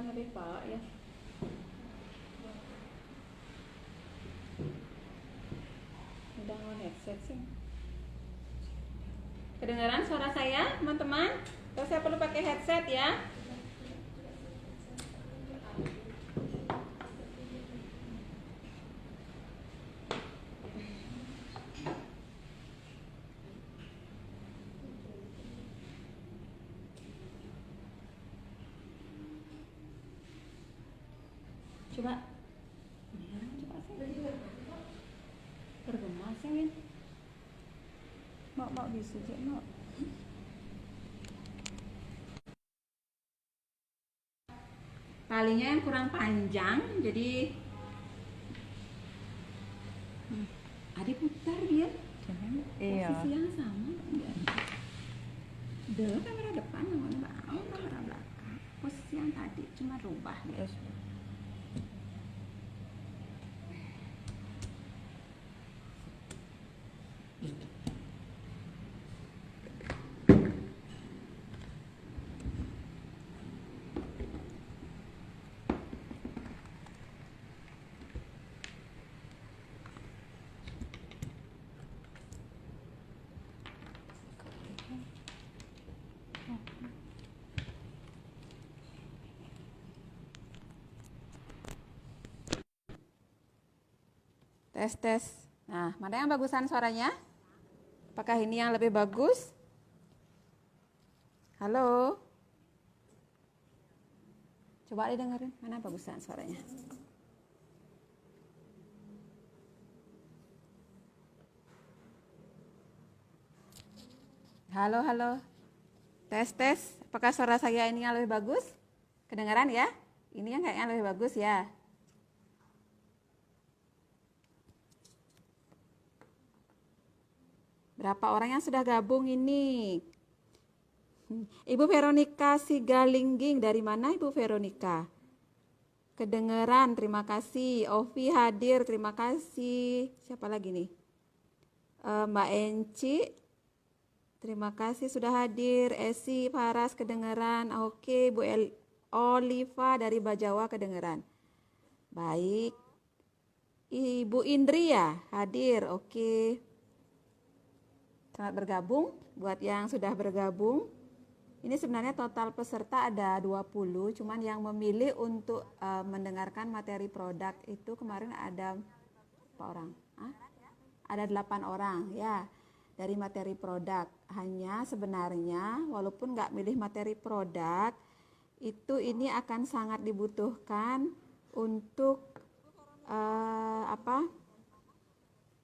kan lebih pak ya. Udah on headset sih. Kedengaran suara saya, teman-teman? Atau saya perlu pakai headset ya? Coba. Coba sih. Tergema sih. Mau bisa aja, mau. Talinya yang kurang panjang, jadi adik putar dia. Iya. Posisi yang sama. Kamera depan, kamera belakang. Posisi yang tadi cuma rubah. Terus Tes. Nah, mana yang bagusan suaranya? Apakah ini yang lebih bagus? Halo? Coba didengerin, mana bagusan suaranya? Halo. Tes. Apakah suara saya ini yang lebih bagus? Kedengaran ya? Ini yang kayaknya lebih bagus ya. Berapa orang yang sudah gabung ini? Ibu Veronica Sigalingging, dari mana Ibu Veronica? Kedengeran, terima kasih. Ovi hadir, terima kasih. Siapa lagi nih? Mbak Enci, terima kasih sudah hadir. Esi, Faras, kedengeran. Oke, Bu Oliva dari Bajawa, kedengeran. Baik. Ibu Indri ya, hadir. Oke. Selamat bergabung buat yang sudah bergabung. Ini sebenarnya total peserta ada 20, cuman yang memilih untuk mendengarkan materi produk itu kemarin ada berapa orang? Ada 8 orang ya dari materi produk. Hanya sebenarnya walaupun nggak milih materi produk, itu ini akan sangat dibutuhkan untuk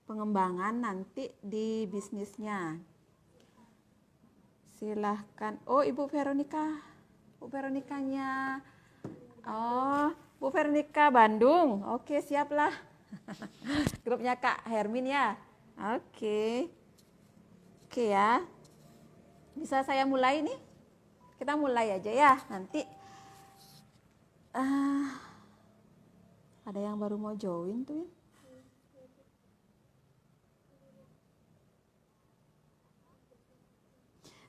pengembangan nanti di bisnisnya. Silahkan. Oh, Ibu Veronica. Bu Veronicanya. Oh, Bu Veronica Bandung. Oke, siaplah. Grupnya Kak Hermin ya. Oke. Oke ya. Bisa saya mulai nih? Kita mulai aja ya. Nanti ada yang baru mau join tuh ya.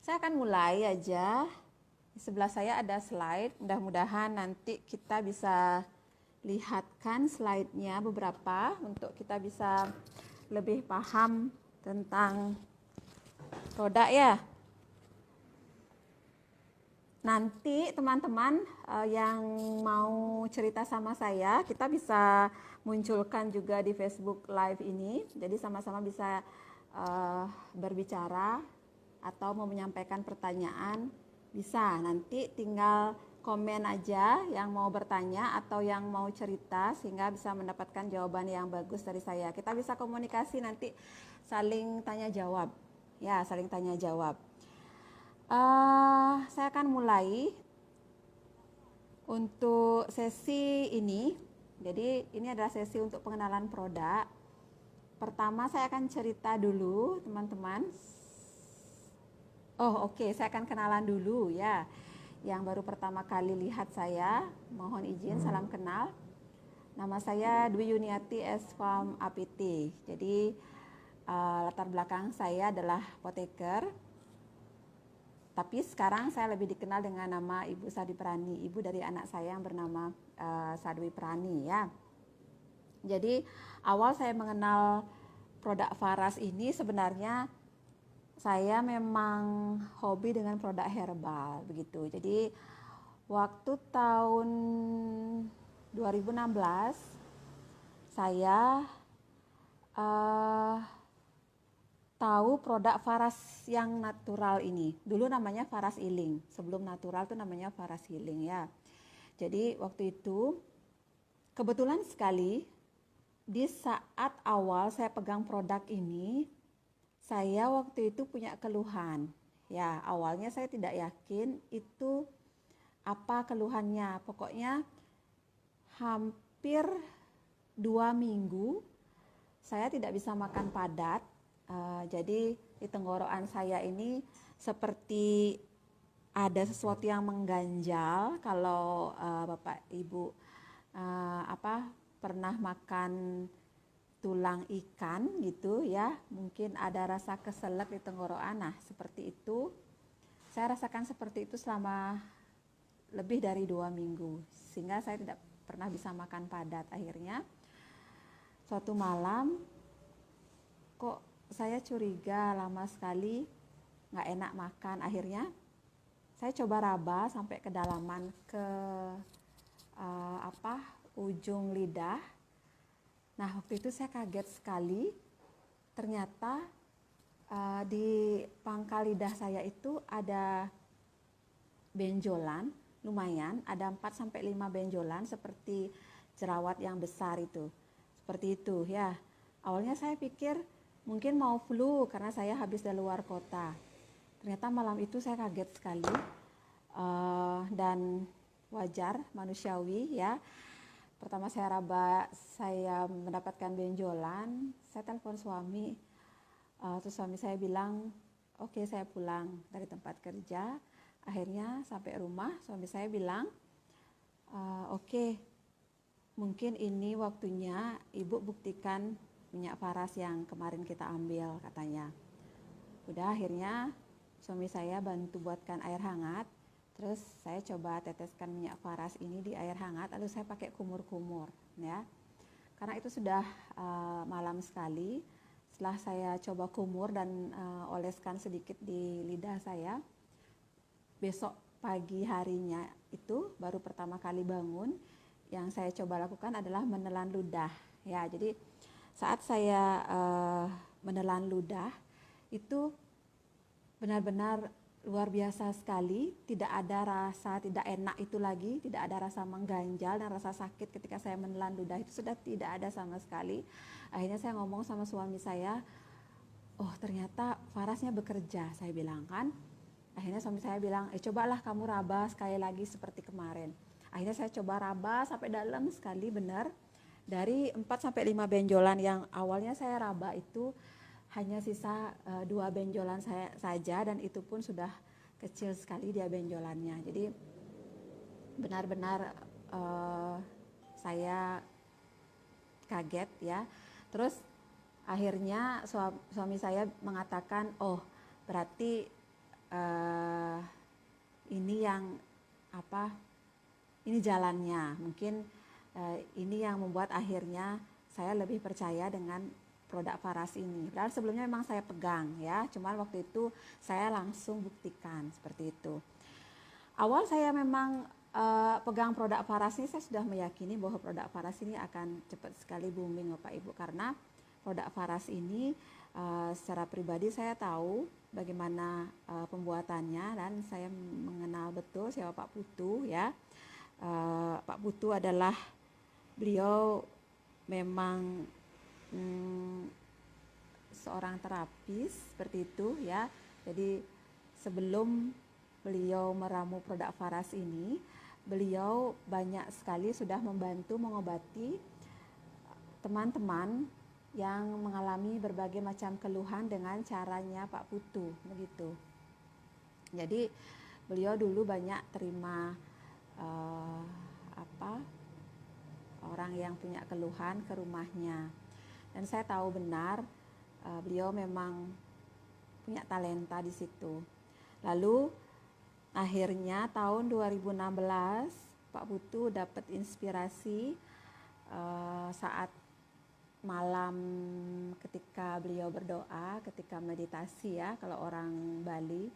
Saya akan mulai aja. Di sebelah saya ada slide. Mudah-mudahan nanti kita bisa lihatkan slide-nya beberapa untuk kita bisa lebih paham tentang produk ya. Nanti teman-teman yang mau cerita sama saya, kita bisa munculkan juga di Facebook Live ini. Jadi sama-sama bisa berbicara atau mau menyampaikan pertanyaan, bisa. Nanti tinggal komen aja yang mau bertanya atau yang mau cerita sehingga bisa mendapatkan jawaban yang bagus dari saya. Kita bisa komunikasi nanti saling tanya jawab. Ya, saling tanya jawab. Saya akan mulai untuk sesi ini. Jadi ini adalah sesi untuk pengenalan produk. Pertama saya akan cerita dulu teman-teman. Oh oke, saya akan kenalan dulu ya. Yang baru pertama kali lihat saya, mohon izin, salam kenal. Nama saya Dwi Yuniati S. Farm APT. Jadi latar belakang saya adalah apoteker. Tapi sekarang saya lebih dikenal dengan nama Ibu Sadwi Prani, ibu dari anak saya yang bernama Sadwi Prani ya. Jadi awal saya mengenal produk Faras ini sebenarnya saya memang hobi dengan produk herbal begitu. Jadi waktu tahun 2016 saya tahu produk Faras yang natural ini. Dulu namanya Faras Healing, sebelum natural itu namanya Faras Healing ya. Jadi waktu itu kebetulan sekali di saat awal saya pegang produk ini, saya waktu itu punya keluhan. Ya, awalnya saya tidak yakin itu apa keluhannya. Pokoknya hampir 2 minggu saya tidak bisa makan padat. Jadi di tenggorokan saya ini seperti ada sesuatu yang mengganjal. Kalau Bapak Ibu pernah makan tulang ikan gitu ya, mungkin ada rasa keselak di tenggorokan. Nah seperti itu, saya rasakan seperti itu selama lebih dari 2 minggu, sehingga saya tidak pernah bisa makan padat. Akhirnya suatu malam kok saya curiga lama sekali nggak enak makan. Akhirnya saya coba raba sampai kedalaman ke ujung lidah. Nah waktu itu saya kaget sekali, ternyata di pangkal lidah saya itu ada benjolan lumayan, ada 4-5 benjolan seperti jerawat yang besar itu. Seperti itu ya. Awalnya saya pikir mungkin mau flu karena saya habis dari luar kota. Ternyata malam itu saya kaget sekali, dan wajar, manusiawi ya. Pertama saya raba, saya mendapatkan benjolan, saya telepon suami, terus suami saya bilang, oke, saya pulang dari tempat kerja. Akhirnya sampai rumah suami saya bilang, oke, mungkin ini waktunya ibu buktikan minyak Faras yang kemarin kita ambil, katanya. Udah, akhirnya suami saya bantu buatkan air hangat. Terus saya coba teteskan minyak Faras ini di air hangat, lalu saya pakai kumur-kumur ya. Karena itu sudah malam sekali. Setelah saya coba kumur dan oleskan sedikit di lidah saya, besok pagi harinya itu baru pertama kali bangun, yang saya coba lakukan adalah menelan ludah ya. Jadi saat saya menelan ludah itu benar-benar luar biasa sekali, tidak ada rasa tidak enak itu lagi, tidak ada rasa mengganjal dan rasa sakit ketika saya menelan ludah itu sudah tidak ada sama sekali. Akhirnya saya ngomong sama suami saya, oh ternyata Farasnya bekerja, saya bilang kan. Akhirnya suami saya bilang, cobalah kamu raba sekali lagi seperti kemarin. Akhirnya saya coba raba sampai dalam sekali, benar. Dari 4-5 benjolan yang awalnya saya raba itu hanya sisa 2 benjolan saya saja, dan itu pun sudah kecil sekali dia benjolannya. Jadi benar-benar saya kaget ya. Terus akhirnya suami saya mengatakan, oh berarti ini yang ini jalannya. Mungkin ini yang membuat akhirnya saya lebih percaya dengan produk Faras ini. Padahal sebelumnya memang saya pegang ya, cuman waktu itu saya langsung buktikan seperti itu. Awal saya memang pegang produk Faras ini, saya sudah meyakini bahwa produk Faras ini akan cepat sekali booming Bapak Ibu, karena produk Faras ini secara pribadi saya tahu bagaimana pembuatannya, dan saya mengenal betul siapa Pak Putu ya. Pak Putu adalah, beliau memang seorang terapis seperti itu ya. Jadi sebelum beliau meramu produk Faras ini, beliau banyak sekali sudah membantu mengobati teman-teman yang mengalami berbagai macam keluhan dengan caranya Pak Putu begitu. Jadi beliau dulu banyak terima orang yang punya keluhan ke rumahnya, dan saya tahu benar beliau memang punya talenta di situ. Lalu akhirnya tahun 2016 Pak Putu dapat inspirasi saat malam ketika beliau berdoa, ketika meditasi ya kalau orang Bali.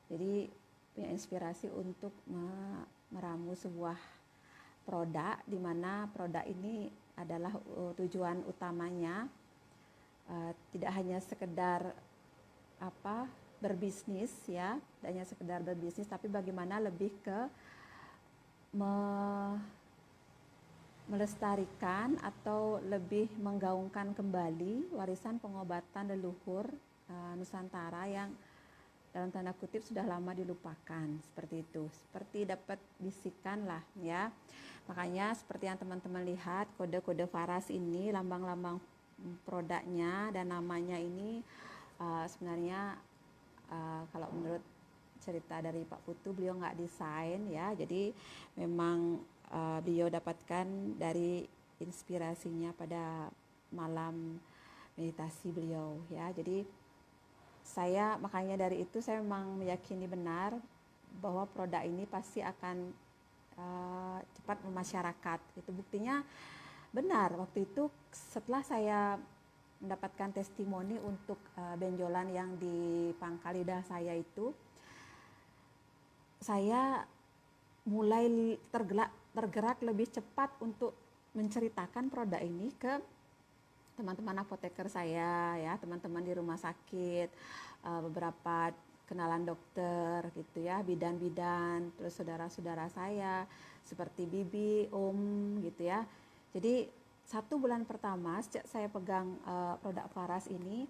Jadi punya inspirasi untuk meramu sebuah produk, di mana produk ini adalah tujuan utamanya tidak hanya sekedar berbisnis ya, tidak hanya sekedar berbisnis, tapi bagaimana lebih ke melestarikan atau lebih menggaungkan kembali warisan pengobatan leluhur Nusantara yang dalam tanda kutip sudah lama dilupakan, seperti itu. Seperti dapat bisikan lah ya. Makanya seperti yang teman-teman lihat, kode-kode Faras ini, lambang-lambang produknya dan namanya ini sebenarnya kalau menurut cerita dari Pak Putu, beliau nggak desain ya. Jadi memang beliau dapatkan dari inspirasinya pada malam meditasi beliau ya. Jadi saya makanya dari itu saya memang meyakini benar bahwa produk ini pasti akan cepat memasyarakat. Itu buktinya benar. Waktu itu setelah saya mendapatkan testimoni untuk benjolan yang di pangkal lidah saya itu, saya mulai tergerak lebih cepat untuk menceritakan produk ini ke teman-teman apoteker saya ya, teman-teman di rumah sakit, beberapa kenalan dokter gitu ya, bidan-bidan, terus saudara-saudara saya seperti bibi, om gitu ya. Jadi 1 bulan pertama sejak saya pegang produk Faras ini,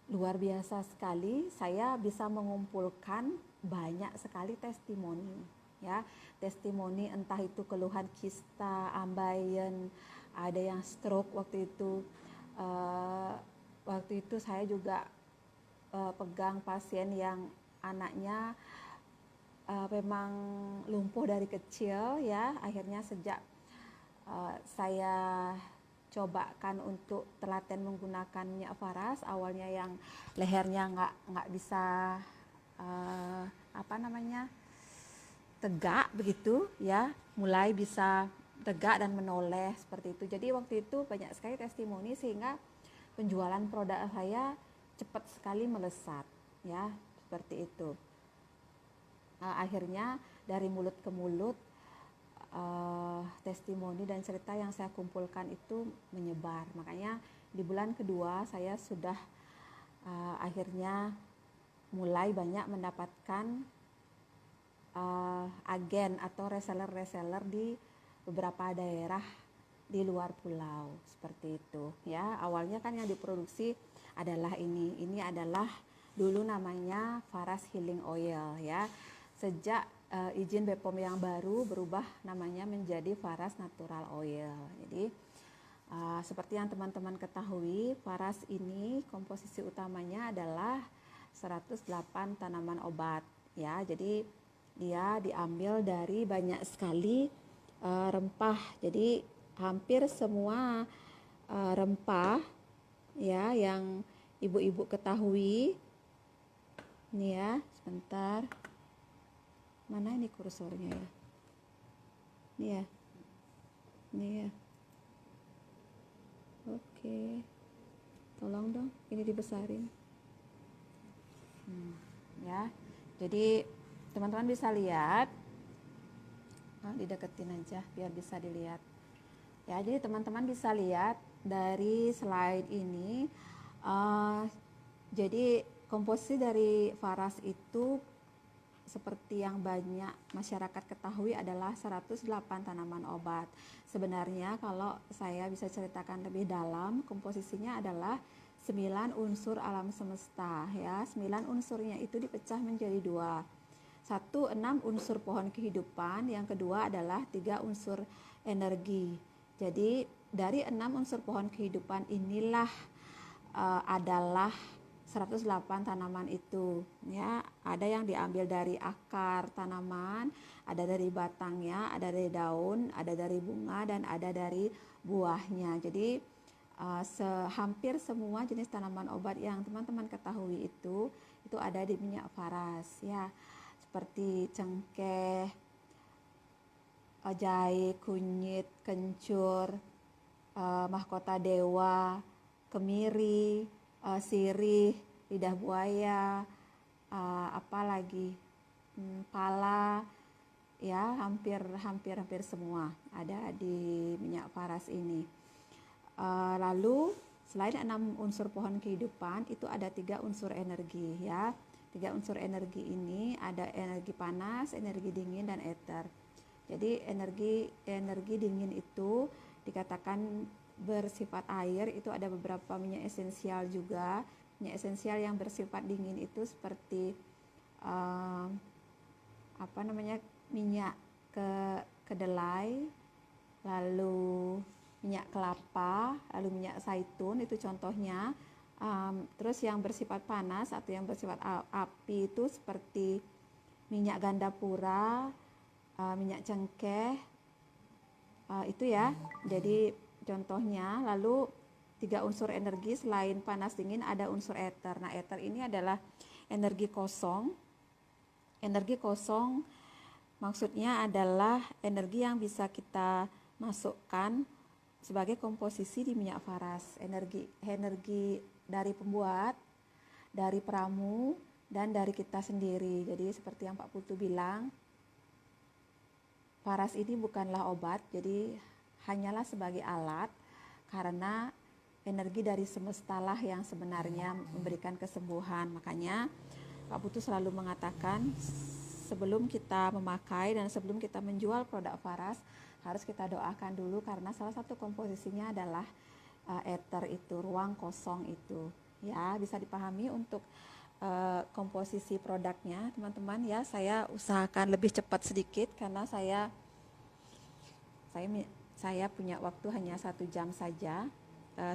luar biasa sekali, saya bisa mengumpulkan banyak sekali testimoni ya, testimoni entah itu keluhan kista, ambeien, ada yang stroke waktu itu. Waktu itu saya juga pegang pasien yang anaknya memang lumpuh dari kecil ya. Akhirnya sejak saya cobakan untuk telaten menggunakan minyak Faras, awalnya yang lehernya nggak bisa tegak begitu ya, mulai bisa tegak dan menoleh seperti itu. Jadi waktu itu banyak sekali testimoni sehingga penjualan produk saya cepat sekali melesat ya, seperti itu. Akhirnya dari mulut ke mulut testimoni dan cerita yang saya kumpulkan itu menyebar. Makanya di bulan kedua saya sudah akhirnya mulai banyak mendapatkan agen atau reseller di beberapa daerah di luar pulau, seperti itu ya. Awalnya kan yang diproduksi adalah ini adalah dulu namanya Faras Healing Oil ya. Sejak izin BPOM yang baru berubah namanya menjadi Faras Natural Oil. Jadi seperti yang teman-teman ketahui, Faras ini komposisi utamanya adalah 108 tanaman obat ya. Jadi dia diambil dari banyak sekali rempah. Jadi hampir semua rempah ya yang ibu-ibu ketahui. Ini ya, sebentar. Mana ini kursornya ya? Ini ya. Ini ya. Oke. Tolong dong, ini dibesarin. Ya. Jadi teman-teman bisa lihat, dideketin aja biar bisa dilihat ya. Jadi teman-teman bisa lihat dari slide ini, jadi komposisi dari Faras itu seperti yang banyak masyarakat ketahui adalah 108 tanaman obat. Sebenarnya kalau saya bisa ceritakan lebih dalam, komposisinya adalah 9 unsur alam semesta ya. 9 unsurnya itu dipecah menjadi 2. 1, 6 unsur pohon kehidupan, yang kedua adalah 3 unsur energi. Jadi dari 6 unsur pohon kehidupan inilah adalah 108 tanaman itu ya. Ada yang diambil dari akar tanaman, ada dari batangnya, ada dari daun, ada dari bunga, dan ada dari buahnya. Jadi hampir semua jenis tanaman obat yang teman-teman ketahui itu ada di minyak Faras ya. seperti cengkeh, jahe, kunyit, kencur, mahkota dewa, kemiri, sirih, lidah buaya, apalagi pala, ya hampir semua ada di minyak paras ini. Lalu selain 6 unsur pohon kehidupan, itu ada 3 unsur energi ya. 3 unsur energi ini ada energi panas, energi dingin, dan ether. Jadi energi dingin itu dikatakan bersifat air, itu ada beberapa minyak esensial juga. Minyak esensial yang bersifat dingin itu seperti minyak kedelai, lalu minyak kelapa, lalu minyak zaitun, itu contohnya. Terus yang bersifat panas atau yang bersifat api itu seperti minyak gandapura, minyak cengkeh, itu ya. Jadi contohnya. Lalu 3 unsur energi selain panas dingin ada unsur ether. Nah, ether ini adalah energi kosong. Energi kosong maksudnya adalah energi yang bisa kita masukkan sebagai komposisi di minyak paras. Energi dari pembuat, dari peramu, dan dari kita sendiri. Jadi seperti yang Pak Putu bilang, paras ini bukanlah obat, jadi hanyalah sebagai alat, karena energi dari semestalah yang sebenarnya memberikan kesembuhan. Makanya Pak Putu selalu mengatakan, sebelum kita memakai dan sebelum kita menjual produk paras, harus kita doakan dulu, karena salah satu komposisinya adalah ether itu, ruang kosong itu. Ya, bisa dipahami untuk komposisi produknya, teman-teman ya. Saya usahakan lebih cepat sedikit karena saya punya waktu hanya 1 jam saja.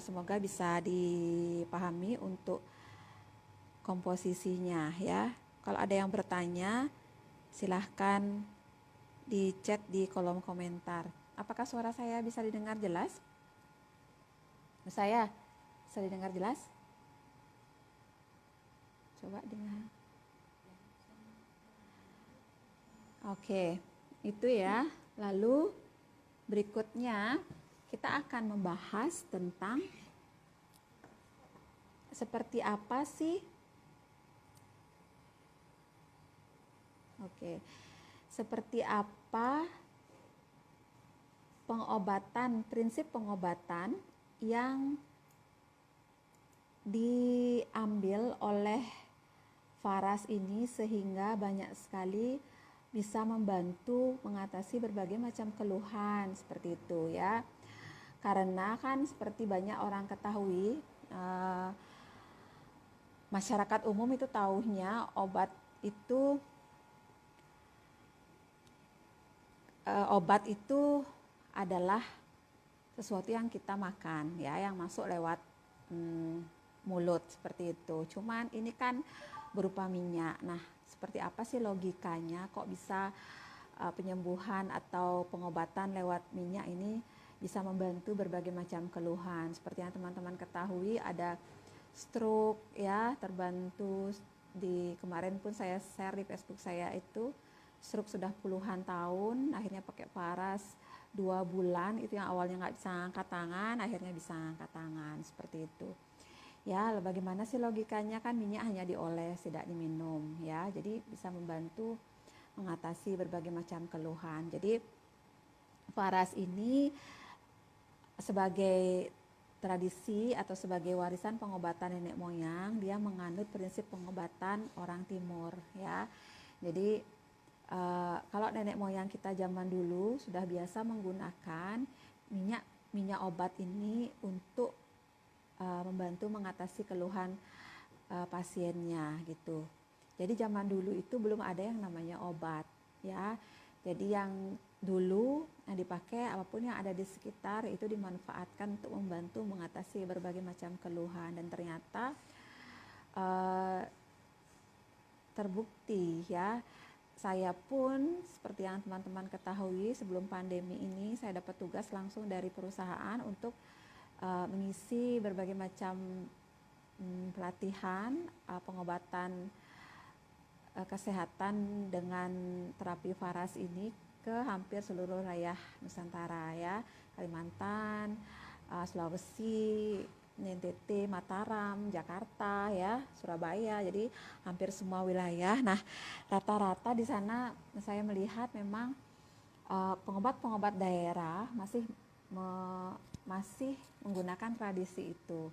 Semoga bisa dipahami untuk komposisinya ya. Kalau ada yang bertanya, silahkan di chat di kolom komentar. Apakah suara saya bisa didengar jelas? Saya bisa didengar jelas? Coba dengar. Oke, itu ya. Lalu berikutnya kita akan membahas tentang seperti apa sih? Oke. Seperti apa prinsip pengobatan yang diambil oleh paras ini sehingga banyak sekali bisa membantu mengatasi berbagai macam keluhan seperti itu ya. Karena kan seperti banyak orang ketahui, masyarakat umum itu taunya obat itu adalah sesuatu yang kita makan ya, yang masuk lewat mulut seperti itu. Cuman ini kan berupa minyak. Nah, seperti apa sih logikanya kok bisa penyembuhan atau pengobatan lewat minyak ini bisa membantu berbagai macam keluhan. Seperti yang teman-teman ketahui, ada stroke ya, terbantu. Kemarin pun saya share di Facebook saya itu, stroke sudah puluhan tahun, akhirnya pakai paras 2 bulan, itu yang awalnya nggak bisa angkat tangan, akhirnya bisa angkat tangan, seperti itu. Ya, bagaimana sih logikanya, kan minyak hanya dioles, tidak diminum ya, jadi bisa membantu mengatasi berbagai macam keluhan. Jadi paras ini sebagai tradisi atau sebagai warisan pengobatan nenek moyang, dia menganut prinsip pengobatan orang timur ya. Jadi kalau nenek moyang kita zaman dulu sudah biasa menggunakan minyak obat ini untuk membantu mengatasi keluhan pasiennya gitu. Jadi zaman dulu itu belum ada yang namanya obat ya. Jadi yang dulu yang dipakai, apapun yang ada di sekitar itu dimanfaatkan untuk membantu mengatasi berbagai macam keluhan, dan ternyata terbukti ya. Saya pun seperti yang teman-teman ketahui, sebelum pandemi ini saya dapat tugas langsung dari perusahaan untuk mengisi berbagai macam pelatihan pengobatan kesehatan dengan terapi Faras ini ke hampir seluruh wilayah Nusantara ya, Kalimantan, Sulawesi, NTT, Mataram, Jakarta ya, Surabaya. Jadi hampir semua wilayah. Nah, rata-rata di sana saya melihat memang pengobat-pengobat daerah masih menggunakan tradisi itu.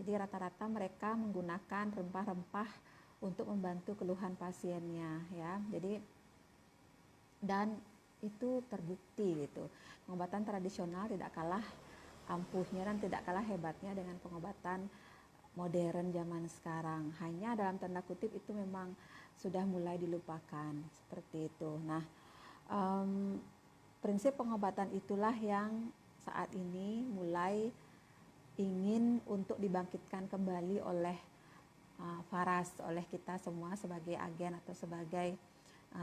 Jadi rata-rata mereka menggunakan rempah-rempah untuk membantu keluhan pasiennya ya. Jadi dan itu terbukti gitu. Pengobatan tradisional tidak kalah ampuhnya dan tidak kalah hebatnya dengan pengobatan modern zaman sekarang. Hanya dalam tanda kutip itu memang sudah mulai dilupakan seperti itu. Nah, prinsip pengobatan itulah yang saat ini mulai ingin untuk dibangkitkan kembali oleh Faras, oleh kita semua sebagai agen atau sebagai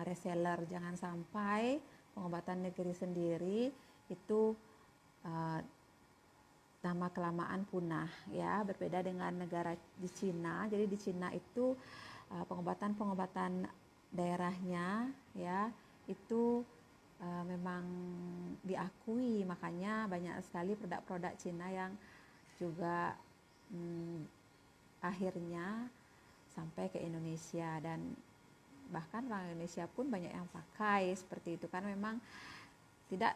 reseller. Jangan sampai pengobatan negeri sendiri itu lama kelamaan punah ya, berbeda dengan negara di Cina. Jadi di Cina itu pengobatan daerahnya ya itu memang diakui, makanya banyak sekali produk-produk Cina yang juga akhirnya sampai ke Indonesia, dan bahkan orang Indonesia pun banyak yang pakai seperti itu. Kan memang tidak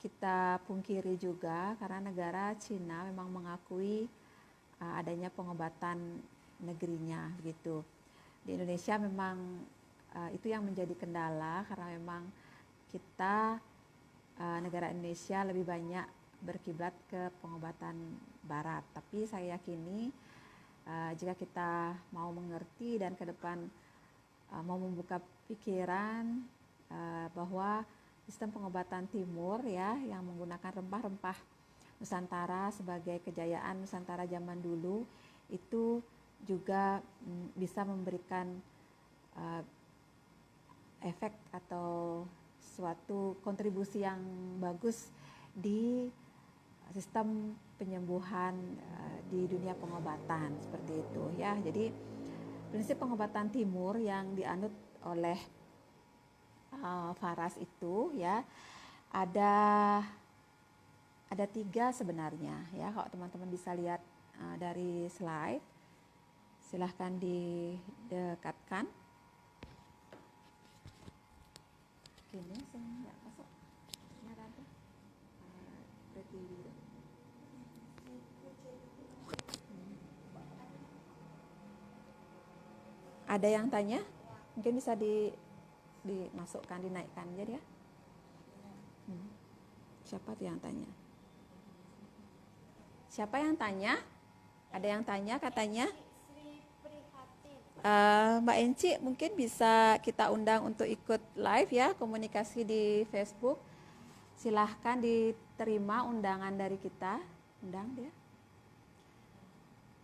kita pungkiri juga karena negara Cina memang mengakui adanya pengobatan negerinya begitu. Di Indonesia memang itu yang menjadi kendala karena memang kita negara Indonesia lebih banyak berkiblat ke pengobatan barat. Tapi saya yakini jika kita mau mengerti dan ke depan mau membuka pikiran bahwa sistem pengobatan timur ya yang menggunakan rempah-rempah Nusantara sebagai kejayaan Nusantara zaman dulu itu juga bisa memberikan efek atau suatu kontribusi yang bagus di sistem penyembuhan di dunia pengobatan seperti itu ya. Jadi prinsip pengobatan timur yang dianut oleh Faras itu ya ada 3 sebenarnya ya. Kalau teman-teman bisa lihat dari slide, silahkan didekatkan. Gini saya nggak masuk. Ini ada review. Ada yang tanya? Mungkin bisa dimasukkan, dinaikkan jadi ya. Siapa tuh yang tanya? Siapa yang tanya? Ada yang tanya katanya? Mbak Enci mungkin bisa kita undang untuk ikut live ya, komunikasi di Facebook. Silahkan diterima undangan dari kita. Undang dia.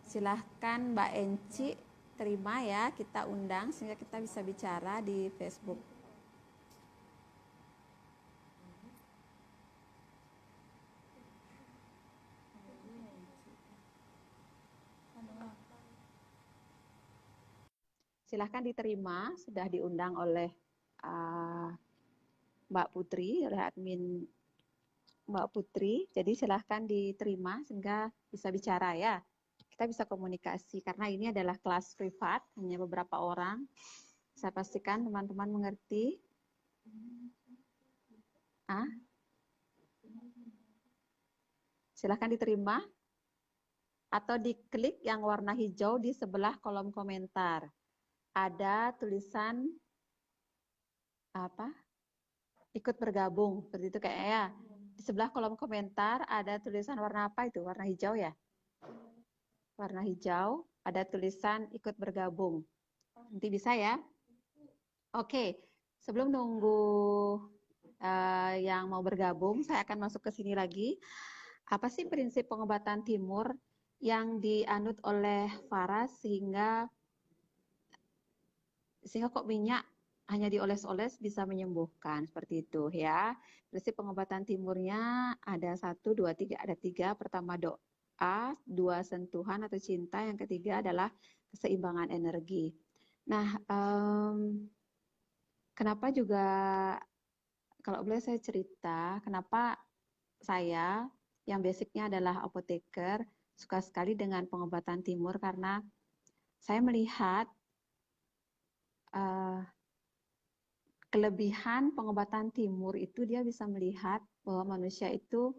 Silahkan Mbak Enci terima ya, kita undang sehingga kita bisa bicara di Facebook. Silahkan diterima, sudah diundang oleh Mbak Putri, oleh admin Mbak Putri. Jadi silahkan diterima sehingga bisa bicara ya. Kita bisa komunikasi karena ini adalah kelas privat, hanya beberapa orang. Saya pastikan teman-teman mengerti. Silahkan diterima atau diklik yang warna hijau di sebelah kolom komentar. Ada tulisan apa? Ikut bergabung, seperti itu kayaknya ya. Di sebelah kolom komentar ada tulisan warna apa itu? Warna hijau ya? Warna hijau, ada tulisan ikut bergabung. Nanti bisa ya? Oke, sebelum nunggu yang mau bergabung, saya akan masuk ke sini lagi. Apa sih prinsip pengobatan timur yang dianut oleh Faras sehingga kok minyak hanya dioles-oles bisa menyembuhkan seperti itu ya. Prinsip pengobatan timurnya ada 1, 2, 3, ada 3. Pertama doa, 2 sentuhan atau cinta, yang ketiga adalah keseimbangan energi. Nah, kenapa juga kalau boleh saya cerita, kenapa saya yang basicnya adalah apoteker suka sekali dengan pengobatan timur karena saya melihat uh, kelebihan pengobatan timur itu dia bisa melihat bahwa manusia itu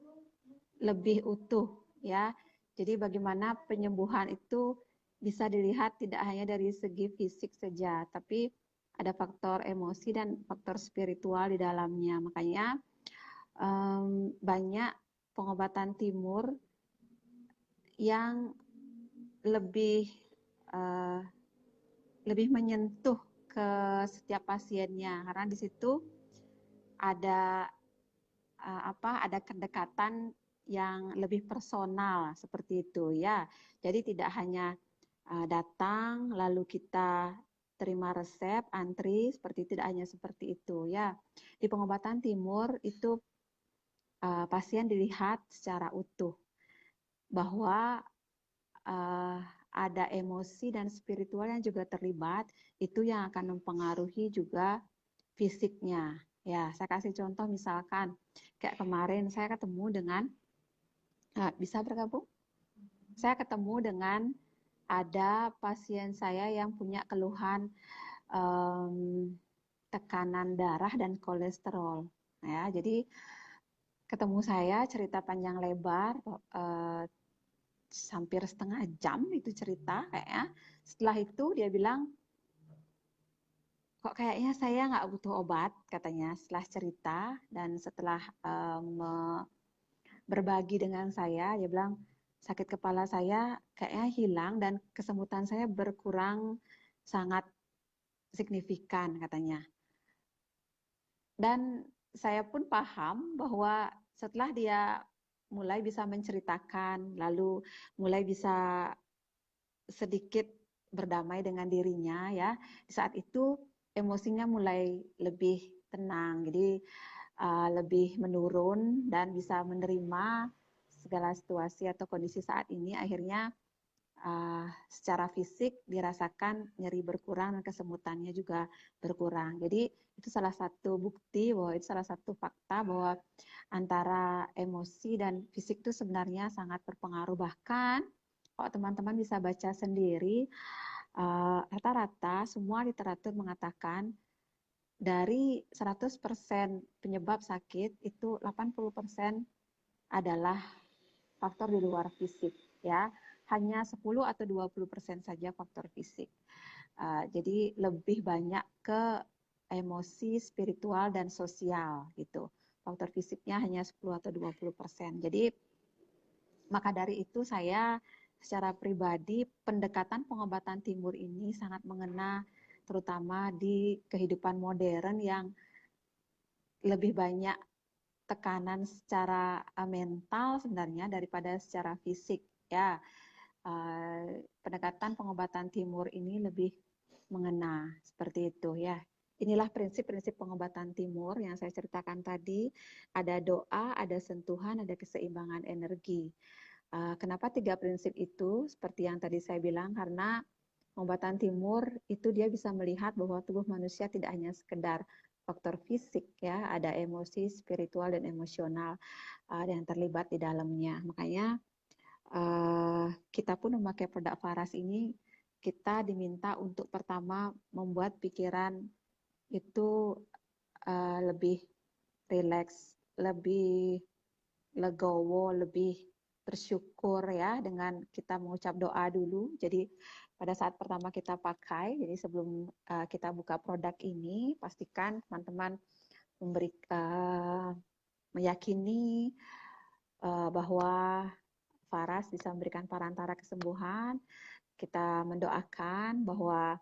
lebih utuh ya. Jadi bagaimana penyembuhan itu bisa dilihat tidak hanya dari segi fisik saja, tapi ada faktor emosi dan faktor spiritual di dalamnya. Makanya banyak pengobatan timur yang lebih uh, lebih menyentuh ke setiap pasiennya karena di situ ada ada kedekatan yang lebih personal seperti itu ya. Jadi tidak hanya datang lalu kita terima resep, antri seperti itu, tidak hanya seperti itu ya. Di pengobatan timur itu pasien dilihat secara utuh bahwa uh, ada emosi dan spiritual yang juga terlibat, itu yang akan mempengaruhi juga fisiknya. Ya, saya kasih contoh misalkan kayak kemarin saya ketemu dengan bisa bergabung? Saya ketemu dengan ada pasien saya yang punya keluhan tekanan darah dan kolesterol. Ya, jadi ketemu saya cerita panjang lebar, hampir setengah jam itu cerita kayaknya. Setelah itu dia bilang, kok kayaknya saya nggak butuh obat katanya setelah cerita dan setelah berbagi dengan saya, dia bilang sakit kepala saya kayaknya hilang dan kesemutan saya berkurang sangat signifikan katanya. Dan saya pun paham bahwa setelah dia mulai bisa menceritakan, lalu mulai bisa sedikit berdamai dengan dirinya ya, di saat itu emosinya mulai lebih tenang, jadi lebih menurun dan bisa menerima segala situasi atau kondisi saat ini. Akhirnya secara fisik dirasakan nyeri berkurang dan kesemutannya juga berkurang. Jadi itu salah satu bukti bahwa itu salah satu fakta bahwa antara emosi dan fisik itu sebenarnya sangat berpengaruh. Bahkan kalau teman-teman bisa baca sendiri, rata-rata semua literatur mengatakan dari 100% penyebab sakit itu 80% adalah faktor di luar fisik ya. Hanya 10 atau 20% saja faktor fisik. Jadi lebih banyak ke emosi, spiritual dan sosial gitu. Faktor fisiknya hanya 10 atau 20%. Jadi maka dari itu saya secara pribadi pendekatan pengobatan timur ini sangat mengena terutama di kehidupan modern yang lebih banyak tekanan secara mental sebenarnya daripada secara fisik ya. Pendekatan pengobatan timur ini lebih mengena seperti itu ya. Inilah prinsip-prinsip pengobatan timur yang saya ceritakan tadi. Ada doa, ada sentuhan, ada keseimbangan energi. Kenapa 3 prinsip itu? Seperti yang tadi saya bilang, karena pengobatan timur itu dia bisa melihat bahwa tubuh manusia tidak hanya sekedar faktor fisik ya, ada emosi, spiritual dan emosional yang terlibat di dalamnya. Makanya kita pun memakai produk Faras ini, kita diminta untuk pertama membuat pikiran itu lebih rileks, lebih legowo, lebih bersyukur ya dengan kita mengucap doa dulu. Jadi pada saat pertama kita pakai, jadi sebelum kita buka produk ini, pastikan teman-teman memberi meyakini bahwa Faras bisa memberikan perantara kesembuhan. Kita mendoakan bahwa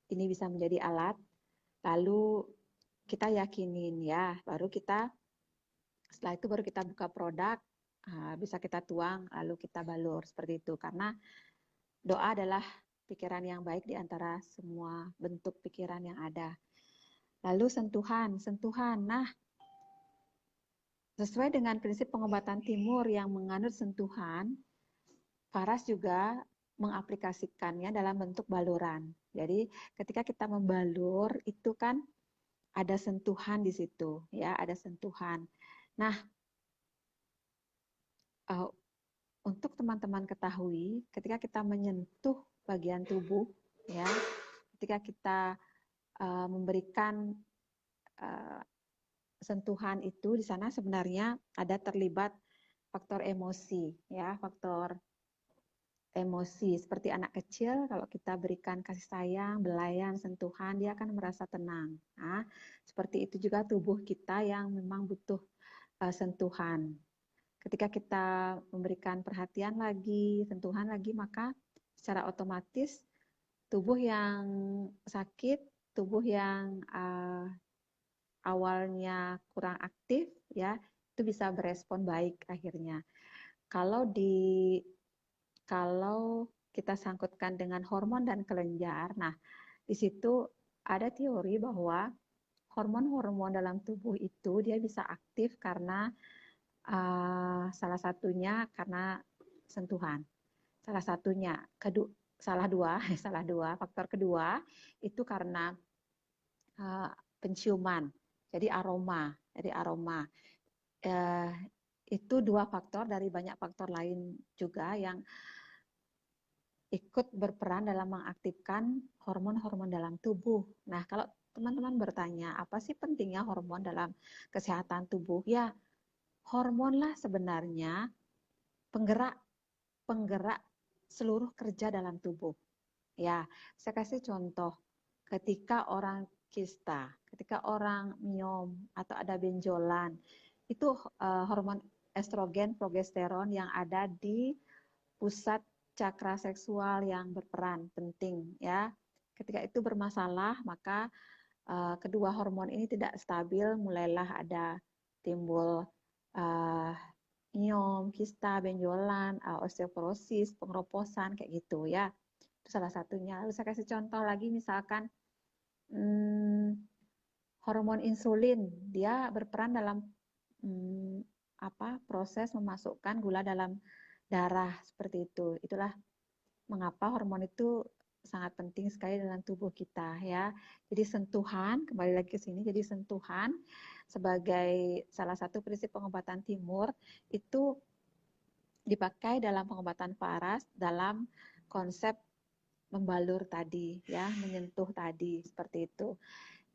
ini bisa menjadi alat. Lalu kita yakinin ya, baru kita setelah itu baru kita buka produk, bisa kita tuang, lalu kita balur seperti itu. Karena doa adalah pikiran yang baik di antara semua bentuk pikiran yang ada. Lalu sentuhan. Nah, sesuai dengan prinsip pengobatan timur yang menganut sentuhan, Faras juga mengaplikasikannya dalam bentuk baluran. Jadi ketika kita membalur itu kan ada sentuhan di situ, ya, ada sentuhan. Nah, untuk teman-teman ketahui, ketika kita menyentuh bagian tubuh, ya, ketika kita memberikan sentuhan itu, di sana sebenarnya ada terlibat faktor emosi, ya, faktor emosi. Seperti anak kecil, kalau kita berikan kasih sayang, belayan, sentuhan, dia akan merasa tenang. Nah, seperti itu juga tubuh kita yang memang butuh sentuhan. Ketika kita memberikan perhatian lagi, sentuhan lagi, maka secara otomatis tubuh yang sakit, tubuh yang awalnya kurang aktif, ya, itu bisa berespon baik akhirnya. Kalau kita sangkutkan dengan hormon dan kelenjar, nah di situ ada teori bahwa hormon-hormon dalam tubuh itu dia bisa aktif karena salah satunya karena sentuhan. Salah satunya, salah dua, faktor kedua itu karena penciuman. Jadi aroma, Eh, itu dua faktor dari banyak faktor lain juga yang ikut berperan dalam mengaktifkan hormon-hormon dalam tubuh. Nah, kalau teman-teman bertanya, apa sih pentingnya hormon dalam kesehatan tubuh? Ya, hormonlah sebenarnya penggerak seluruh kerja dalam tubuh. Ya, saya kasih contoh. Ketika orang kista, ketika orang miom atau ada benjolan, itu hormon estrogen, progesteron yang ada di pusat cakra seksual yang berperan penting, ya. Ketika itu bermasalah, maka kedua hormon ini tidak stabil, mulailah ada timbul uh, miom, kista, benjolan, osteoporosis, pengeroposan kayak gitu, ya. Itu salah satunya. Lalu saya kasih contoh lagi, misalkan hormon insulin, dia berperan dalam proses memasukkan gula dalam darah seperti itu. Itulah mengapa hormon itu sangat penting sekali dalam tubuh kita, ya. Jadi sentuhan, kembali lagi ke sini, jadi sentuhan sebagai salah satu prinsip pengobatan timur itu dipakai dalam pengobatan varas dalam konsep membalur tadi, ya, menyentuh tadi, seperti itu.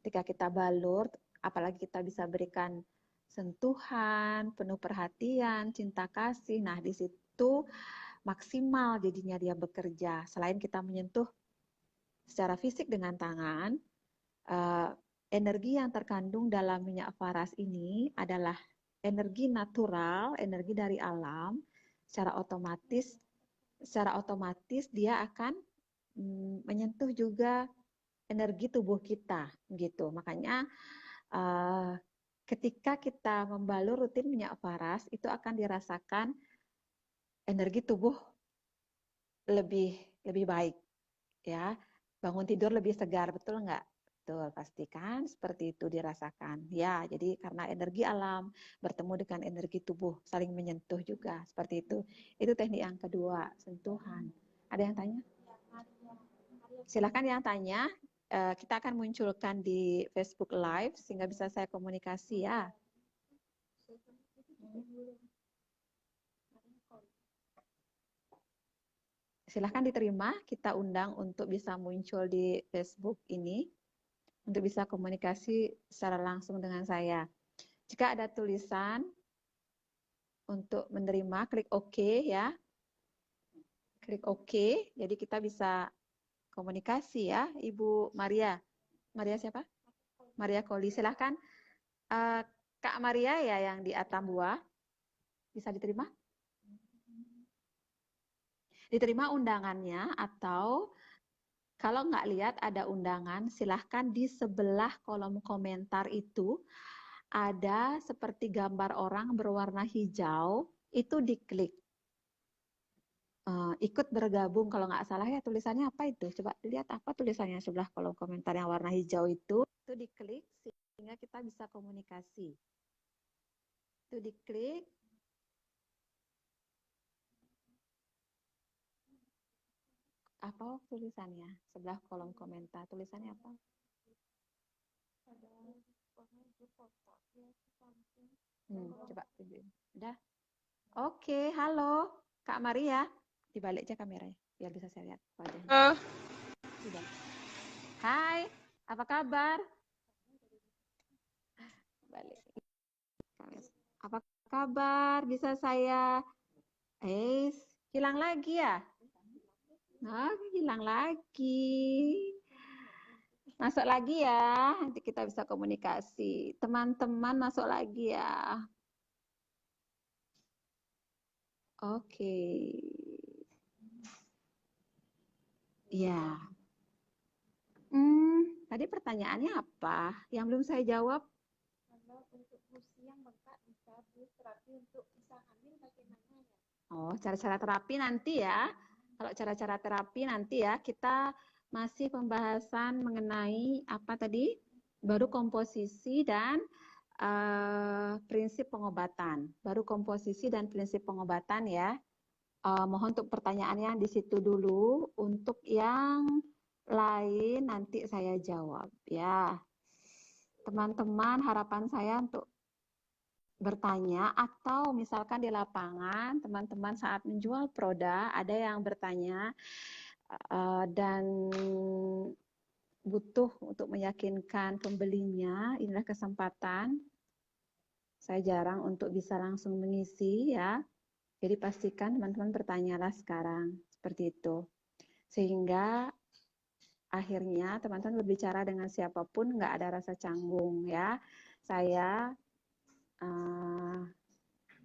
Ketika kita balur, apalagi kita bisa berikan sentuhan, penuh perhatian, cinta kasih. Nah, di situ maksimal jadinya dia bekerja. Selain kita menyentuh secara fisik dengan tangan, energi yang terkandung dalam minyak faras ini adalah energi natural, energi dari alam. Secara otomatis dia akan menyentuh juga energi tubuh kita, gitu. Makanya ketika kita membalur rutin minyak faras, itu akan dirasakan energi tubuh lebih baik, ya. Bangun tidur lebih segar, betul nggak? Betul, pastikan seperti itu dirasakan. Ya, jadi karena energi alam bertemu dengan energi tubuh, saling menyentuh juga, seperti itu. Itu teknik yang kedua, sentuhan. Ada yang tanya? Silakan yang tanya. Kita akan munculkan di Facebook Live sehingga bisa saya komunikasi, ya. Silahkan diterima, kita undang untuk bisa muncul di Facebook ini, untuk bisa komunikasi secara langsung dengan saya. Jika ada tulisan untuk menerima, klik OK, ya. Klik OK, jadi kita bisa komunikasi, ya, Ibu Maria. Maria siapa? Maria Koli, silahkan. Kak Maria ya yang di Atambua, bisa diterima? Diterima undangannya, atau kalau nggak lihat ada undangan, silahkan di sebelah kolom komentar itu ada seperti gambar orang berwarna hijau, itu diklik. Ikut bergabung, kalau nggak salah ya tulisannya apa itu? Coba lihat apa tulisannya sebelah kolom komentar yang warna hijau itu diklik sehingga kita bisa komunikasi. Itu diklik. Apa tulisannya? Sebelah kolom komentar tulisannya apa? Coba tunjukin. Udah. Oke, halo Kak Maria. Dibalik aja kameranya biar bisa saya lihat wajahnya. Sudah. Hai, apa kabar? Balik. Apa kabar? Bisa saya hilang lagi ya? Nah, hilang lagi. Masuk lagi ya, nanti kita bisa komunikasi. Teman-teman masuk lagi ya. Oke. Ya. Tadi pertanyaannya apa? Yang belum saya jawab? Kalau untuk usia yang bengkak bisa terapi untuk bisa hamil bagaimana ya? Oh, cara-cara terapi nanti ya. Kalau cara-cara terapi nanti ya, kita masih pembahasan mengenai apa tadi? Baru komposisi dan prinsip pengobatan. Baru komposisi dan prinsip pengobatan ya. Mohon untuk pertanyaannya di situ dulu. Untuk yang lain nanti saya jawab ya. Teman-teman, harapan saya untuk bertanya atau misalkan di lapangan teman-teman saat menjual produk ada yang bertanya dan butuh untuk meyakinkan pembelinya, inilah kesempatan. Saya jarang untuk bisa langsung mengisi ya. Jadi pastikan teman-teman bertanyalah sekarang seperti itu. Sehingga akhirnya teman-teman berbicara dengan siapapun nggak ada rasa canggung ya. Saya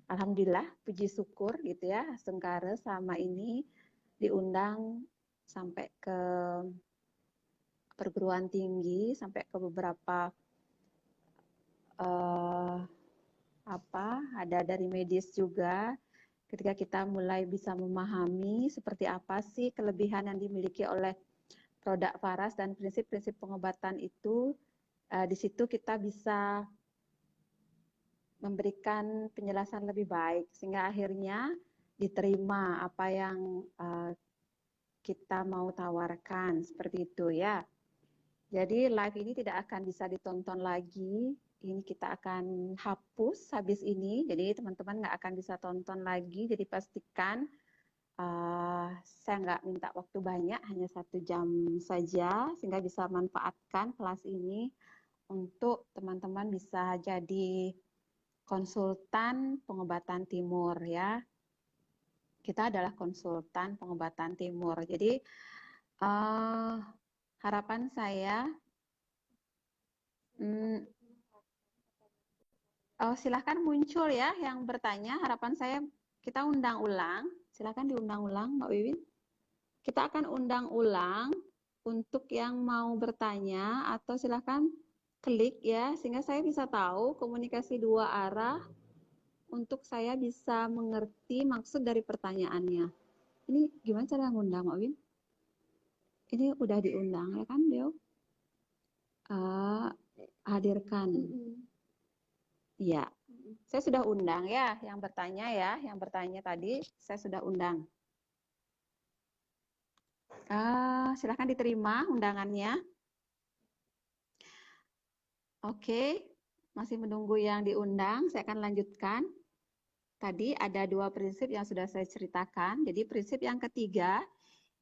alhamdulillah puji syukur gitu ya, Sengkare selama ini diundang sampai ke perguruan tinggi, sampai ke beberapa ada dari medis juga. Ketika kita mulai bisa memahami seperti apa sih kelebihan yang dimiliki oleh produk Faras dan prinsip-prinsip pengobatan itu, di situ kita bisa memberikan penjelasan lebih baik sehingga akhirnya diterima apa yang kita mau tawarkan seperti itu ya. Jadi live ini tidak akan bisa ditonton lagi. Ini kita akan hapus habis ini. Jadi teman-teman nggak akan bisa tonton lagi. Jadi pastikan saya nggak minta waktu banyak, hanya 1 jam saja sehingga bisa manfaatkan kelas ini untuk teman-teman bisa jadi konsultan pengobatan timur ya. Kita adalah konsultan pengobatan timur. Jadi harapan saya, silahkan muncul ya yang bertanya. Harapan saya kita undang ulang. Silahkan diundang ulang, Mbak Wiwin. Kita akan undang ulang untuk yang mau bertanya atau silahkan klik ya, sehingga saya bisa tahu komunikasi 2 arah untuk saya bisa mengerti maksud dari pertanyaannya. Ini gimana cara ngundang, Mbak Win? Ini udah diundang ya kan, Deo? Hadirkan. Iya. Saya sudah undang ya, yang bertanya ya, yang bertanya tadi saya sudah undang. Silahkan diterima undangannya. Oke, masih menunggu yang diundang, saya akan lanjutkan. Tadi ada 2 prinsip yang sudah saya ceritakan. Jadi prinsip yang ketiga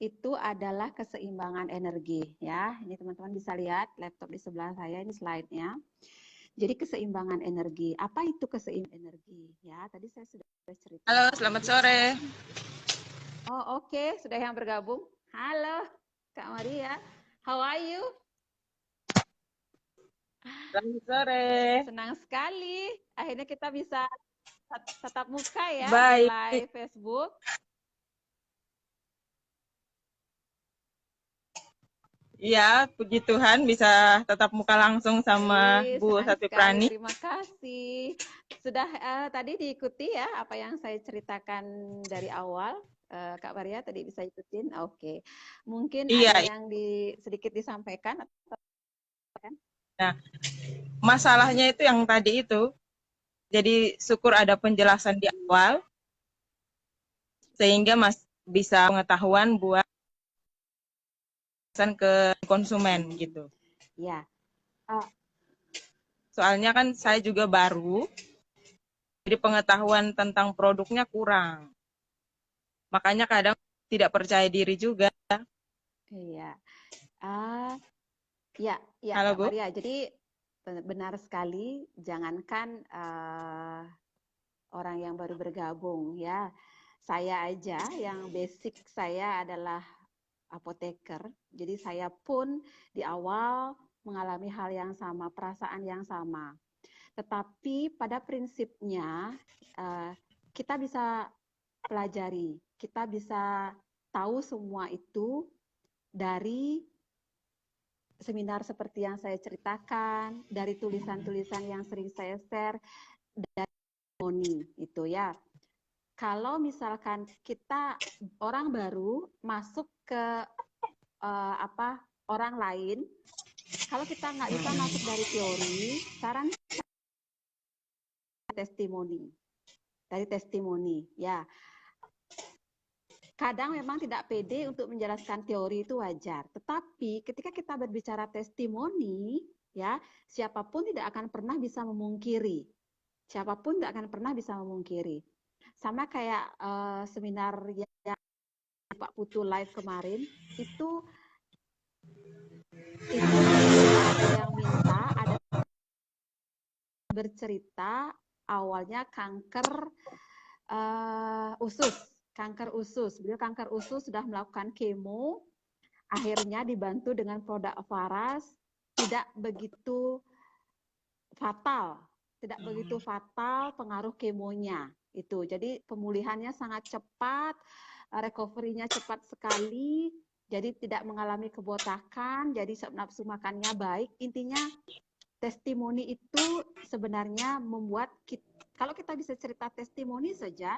itu adalah keseimbangan energi ya. Ini teman-teman bisa lihat laptop di sebelah saya, ini slide-nya. Jadi keseimbangan energi. Apa itu keseimbangan energi? Ya, tadi saya sudah cerita. Halo, selamat sore. Oh, oke, sudah yang bergabung. Halo, Kak Maria. How are you? Selamat sore. Senang sekali. Akhirnya kita bisa tatap muka ya Baik. di live Facebook. Iya, puji Tuhan bisa tatap muka langsung sama Bu Satwi Prani. Terima kasih. Sudah tadi diikuti ya apa yang saya ceritakan dari awal. Kak Maria tadi bisa ikutin. Oke. Mungkin ada yang sedikit disampaikan. Nah, masalahnya itu yang tadi itu. Jadi syukur ada penjelasan di awal sehingga bisa pengetahuan buat ke konsumen gitu. Ya. Uh, Soalnya kan saya juga baru, jadi pengetahuan tentang produknya kurang. Makanya kadang tidak percaya diri juga. iya. Ah, ya, ya Halo Kak Bu? Maria. Jadi benar sekali. Jangankan orang yang baru bergabung ya. Saya aja yang basic saya adalah apoteker. Jadi saya pun di awal mengalami hal yang sama, perasaan yang sama. Tetapi pada prinsipnya kita bisa pelajari, kita bisa tahu semua itu dari seminar seperti yang saya ceritakan, dari tulisan-tulisan yang sering saya share, dari testimoni itu ya. Kalau misalkan kita orang baru masuk ke orang lain, kalau kita nggak bisa masuk dari teori, saran dari testimoni ya. Kadang memang tidak pede untuk menjelaskan teori itu wajar, tetapi ketika kita berbicara testimoni ya, siapapun tidak akan pernah bisa memungkiri. Siapapun tidak akan pernah bisa memungkiri. Sama kayak seminar yang Pak Putu live kemarin, itu ada yang minta, ada bercerita awalnya kanker usus. Beliau kanker usus sudah melakukan kemo, akhirnya dibantu dengan produk Avaras, tidak begitu fatal, pengaruh kemonya itu. Jadi pemulihannya sangat cepat, recovery-nya cepat sekali, jadi tidak mengalami kebotakan, jadi nafsu makannya baik. Intinya testimoni itu sebenarnya membuat kalau kita bisa cerita testimoni saja,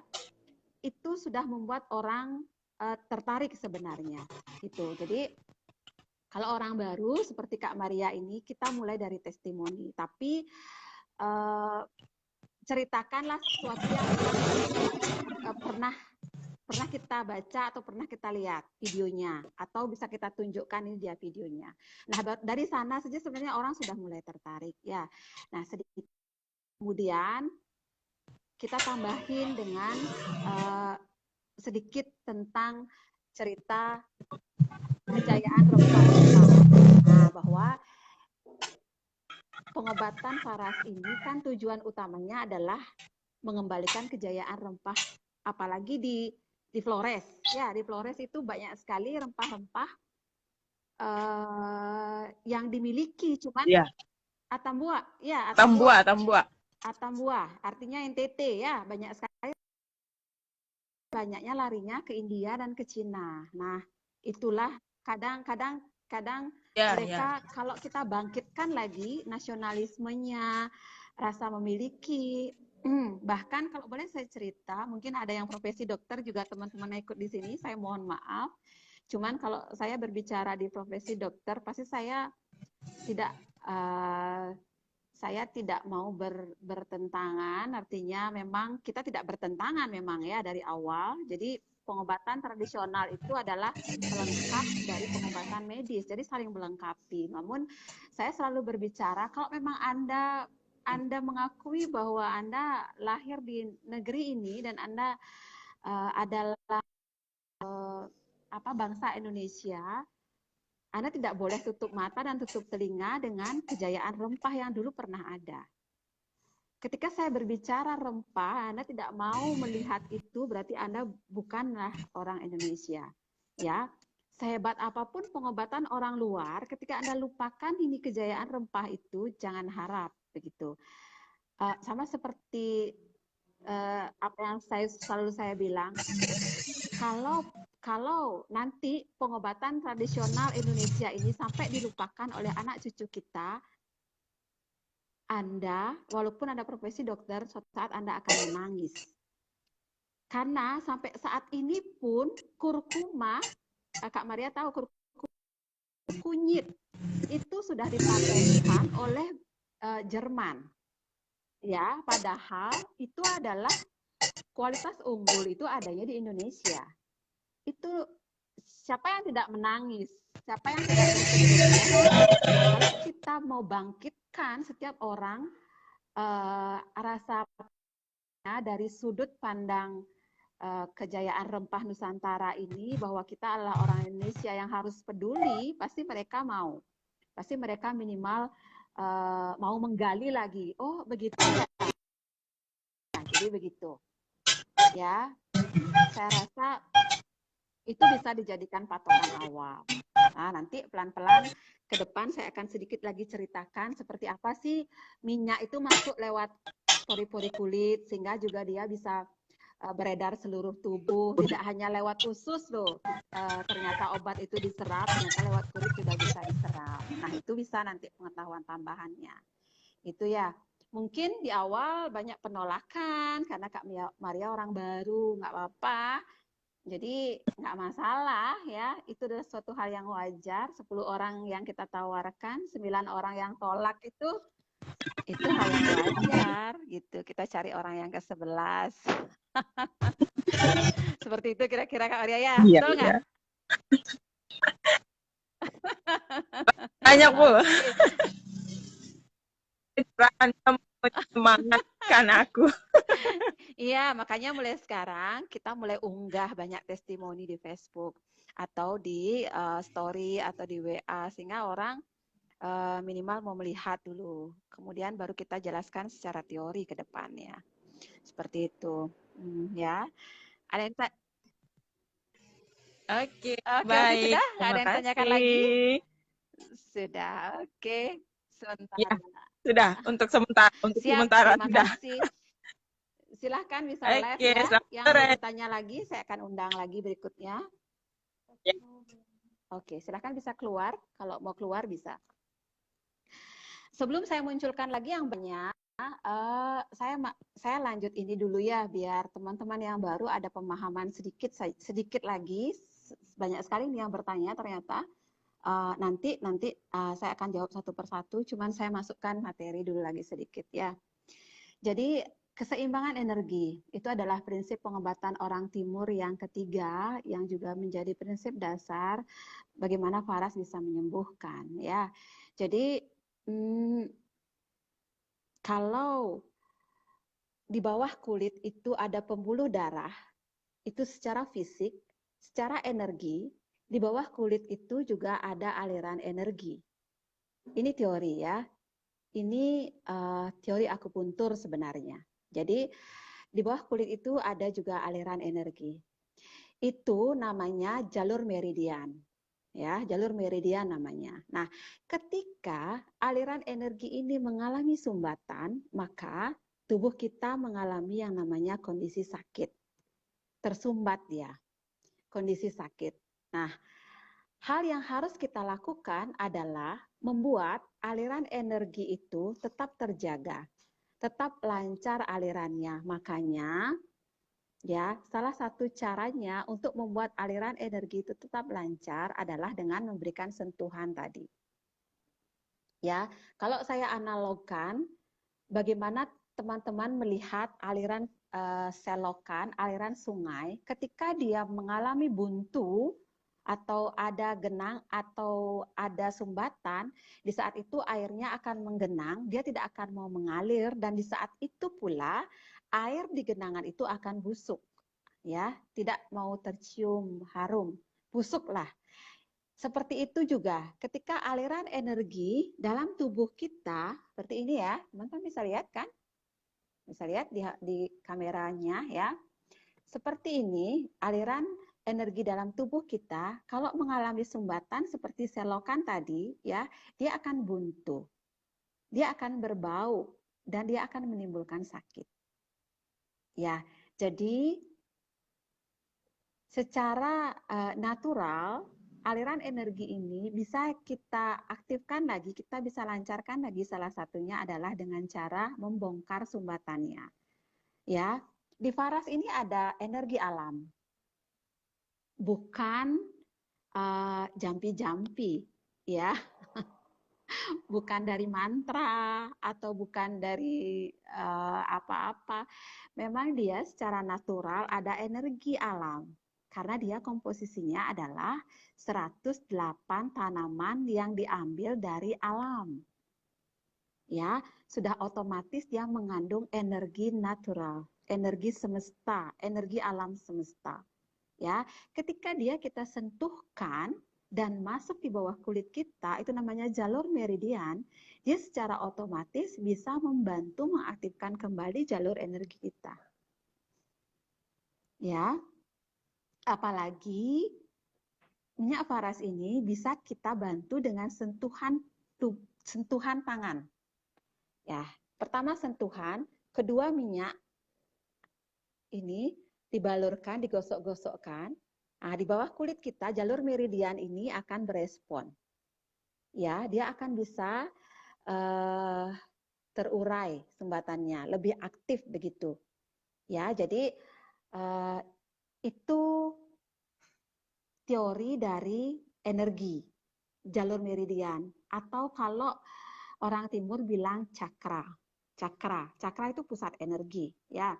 itu sudah membuat orang tertarik sebenarnya. Itu. Jadi kalau orang baru seperti Kak Maria ini, kita mulai dari testimoni. Tapi ceritakanlah sesuatu yang pernah kita baca atau pernah kita lihat videonya, atau bisa kita tunjukkan ini dia videonya. Nah, dari sana saja sebenarnya orang sudah mulai tertarik ya. Nah, sedikit kemudian kita tambahin dengan sedikit tentang cerita kejayaan rempah-rempah. Nah, bahwa pengobatan Varas ini kan tujuan utamanya adalah mengembalikan kejayaan rempah, apalagi di Flores. Ya, di Flores itu banyak sekali rempah-rempah yang dimiliki, cuman Iya. Atambua, ya Atambua, artinya NTT ya, banyak sekali, banyaknya larinya ke India dan ke Cina. Nah, itulah kadang-kadang mereka kalau kita bangkitkan lagi nasionalismenya, rasa memiliki, bahkan kalau boleh saya cerita, mungkin ada yang profesi dokter juga teman-teman ikut di sini, saya mohon maaf. Cuman kalau saya berbicara di profesi dokter, pasti saya tidak mau bertentangan, artinya memang kita tidak bertentangan memang ya dari awal. Jadi pengobatan tradisional itu adalah pelengkap dari pengobatan medis, jadi saling melengkapi. Namun saya selalu berbicara kalau memang Anda mengakui bahwa Anda lahir di negeri ini dan Anda adalah bangsa Indonesia, Anda tidak boleh tutup mata dan tutup telinga dengan kejayaan rempah yang dulu pernah ada. Ketika saya berbicara rempah, Anda tidak mau melihat itu, berarti Anda bukanlah orang Indonesia. Ya, sehebat apapun pengobatan orang luar, ketika Anda lupakan ini kejayaan rempah itu, jangan harap begitu. Sama seperti apa yang selalu saya bilang, kalau nanti pengobatan tradisional Indonesia ini sampai dilupakan oleh anak cucu kita, Anda, walaupun Anda profesi dokter, suatu saat Anda akan menangis. Karena sampai saat ini pun kurkuma, Kak Maria tahu kurkuma kunyit, itu sudah dipatenkan oleh Jerman. Ya, padahal itu adalah kualitas unggul itu adanya di Indonesia. Itu siapa yang tidak menangis? Siapa yang tidak bersedia? Kalau kita mau bangkitkan setiap orang rasa dari sudut pandang kejayaan rempah Nusantara ini, bahwa kita adalah orang Indonesia yang harus peduli, pasti mereka mau. Pasti mereka minimal mau menggali lagi. Oh, begitu ya. Jadi begitu. Ya, saya rasa itu bisa dijadikan patokan awal. Nah, nanti pelan-pelan ke depan saya akan sedikit lagi ceritakan seperti apa sih minyak itu masuk lewat pori-pori kulit, sehingga juga dia bisa beredar seluruh tubuh, tidak hanya lewat usus loh. Ternyata obat itu diserap, ternyata lewat kulit juga bisa diserap. Nah, itu bisa nanti pengetahuan tambahannya. Itu ya. Mungkin di awal banyak penolakan karena Kak Maria orang baru, nggak apa-apa. Jadi nggak masalah ya, itu adalah suatu hal yang wajar. 10 orang yang kita tawarkan, 9 orang yang tolak itu hal yang wajar gitu. Kita cari orang yang ke-11. Seperti itu kira-kira Kak Maria ya, Iya, betul nggak? iya. Banyak, Bu. Menyemangatan aku. Iya, makanya mulai sekarang kita mulai unggah banyak testimoni di Facebook atau di story atau di WA, sehingga orang minimal mau melihat dulu. Kemudian baru kita jelaskan secara teori ke depannya. Seperti itu. Ya. Ada yang Oke, Oke, baik. sudah? Nggak ada Terima yang tanyakan lagi? kasih. Sudah, oke. Ya, Sementara. sudah. Untuk Siap, sementara terima sudah. kasih. Silahkan bisa live Oke, ya. selamat Yang sore. mau bertanya lagi, saya akan undang lagi berikutnya. Ya. Oke, silahkan bisa keluar. Kalau mau keluar bisa. Sebelum saya munculkan lagi yang banyak, saya lanjut ini dulu ya, biar teman-teman yang baru ada pemahaman sedikit lagi. Banyak sekali yang bertanya ternyata. Nanti saya akan jawab satu persatu, cuman saya masukkan materi dulu lagi sedikit ya. Jadi keseimbangan energi itu adalah prinsip pengobatan orang timur yang ketiga, yang juga menjadi prinsip dasar bagaimana Faras bisa menyembuhkan ya. Jadi kalau di bawah kulit itu ada pembuluh darah, itu secara fisik, secara energi, di bawah kulit itu juga ada aliran energi. Ini teori ya. Ini teori akupuntur sebenarnya. Jadi di bawah kulit itu ada juga aliran energi. Itu namanya jalur meridian. Ya, jalur meridian namanya. Nah, ketika aliran energi ini mengalami sumbatan, maka tubuh kita mengalami yang namanya kondisi sakit. Tersumbat dia. Kondisi sakit. Nah, hal yang harus kita lakukan adalah membuat aliran energi itu tetap terjaga, tetap lancar alirannya. Makanya, ya, salah satu caranya untuk membuat aliran energi itu tetap lancar adalah dengan memberikan sentuhan tadi. Ya, kalau saya analogkan, bagaimana teman-teman melihat aliran selokan, aliran sungai, ketika dia mengalami buntu atau ada genang atau ada sumbatan, di saat itu airnya akan menggenang, dia tidak akan mau mengalir, dan di saat itu pula air di genangan itu akan busuk, ya, tidak mau tercium harum, busuklah. Seperti itu juga ketika aliran energi dalam tubuh kita, seperti ini ya, teman-teman bisa lihat kan? Bisa lihat di kameranya ya. Seperti ini aliran energi dalam tubuh kita kalau mengalami sumbatan seperti selokan tadi ya, dia akan buntu. Dia akan berbau dan dia akan menimbulkan sakit. Ya, jadi secara natural aliran energi ini bisa kita aktifkan lagi, kita bisa lancarkan lagi, salah satunya adalah dengan cara membongkar sumbatannya. Ya, di Faras ini ada energi alam. Bukan jampi-jampi, ya. Bukan dari mantra atau bukan dari apa-apa. Memang dia secara natural ada energi alam. karena dia komposisinya adalah 108 tanaman yang diambil dari alam. Ya, sudah otomatis dia mengandung energi natural, energi semesta, energi alam semesta. Ya, ketika kita sentuhkan dan masuk di bawah kulit kita, itu namanya jalur meridian, dia secara otomatis bisa membantu mengaktifkan kembali jalur energi kita. Ya, apalagi minyak faras ini bisa kita bantu dengan sentuhan tangan. Ya, pertama sentuhan, kedua minyak ini dibalurkan, digosok-gosokkan. Nah, di bawah kulit kita jalur meridian ini akan berespon. Ya, dia akan bisa terurai sumbatannya, lebih aktif begitu. Ya, jadi itu teori dari energi jalur meridian, atau kalau orang timur bilang cakra. Cakra itu pusat energi, ya.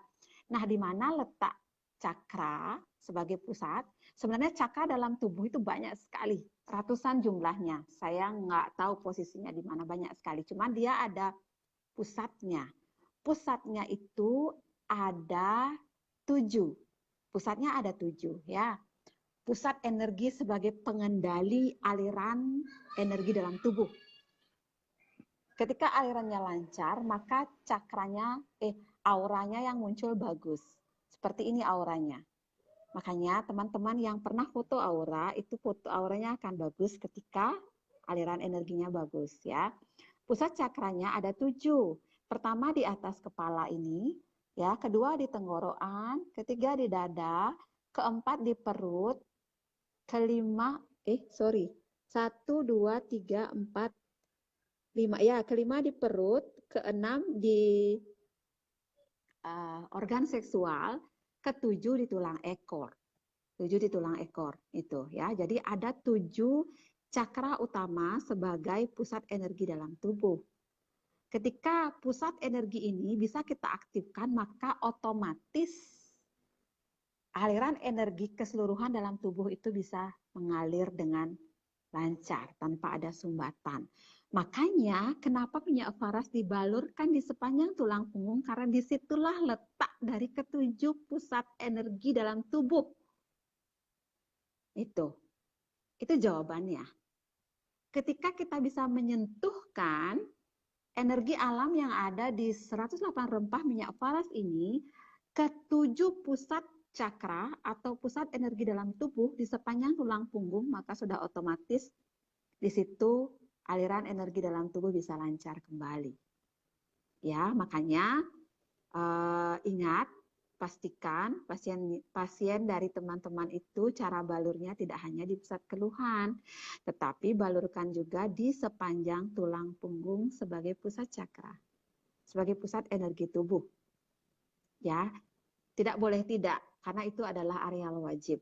Nah, di mana letak cakra sebagai pusat? Sebenarnya cakra dalam tubuh itu banyak sekali, ratusan jumlahnya. Saya nggak tahu posisinya di mana, banyak sekali. Cuman dia ada pusatnya. Pusatnya itu ada 7. Pusatnya ada 7, ya. Pusat energi sebagai pengendali aliran energi dalam tubuh. Ketika alirannya lancar, maka auranya yang muncul bagus. Seperti ini auranya. Makanya teman-teman yang pernah foto aura, itu foto auranya akan bagus ketika aliran energinya bagus, ya. Pusat cakranya ada 7. Pertama di atas kepala ini, ya. Kedua di tenggorokan, ketiga di dada, keempat di perut, kelima, 1, 2, 3, 4, 5, ya, kelima di perut, keenam di organ seksual, ketujuh di tulang ekor. 7 di tulang ekor itu, ya. Jadi ada 7 cakra utama sebagai pusat energi dalam tubuh. Ketika pusat energi ini bisa kita aktifkan, maka otomatis aliran energi keseluruhan dalam tubuh itu bisa mengalir dengan lancar tanpa ada sumbatan. Makanya kenapa minyak faras dibalurkan di sepanjang tulang punggung, karena disitulah letak dari ketujuh pusat energi dalam tubuh. Itu jawabannya. Ketika kita bisa menyentuhkan energi alam yang ada di 108 rempah minyak faras ini, ketujuh pusat cakra atau pusat energi dalam tubuh di sepanjang tulang punggung, maka sudah otomatis di situ aliran energi dalam tubuh bisa lancar kembali. Ya, makanya ingat, pastikan pasien dari teman-teman itu cara balurnya tidak hanya di pusat keluhan, tetapi balurkan juga di sepanjang tulang punggung sebagai pusat cakra, sebagai pusat energi tubuh. Ya, tidak boleh tidak, karena itu adalah areal wajib.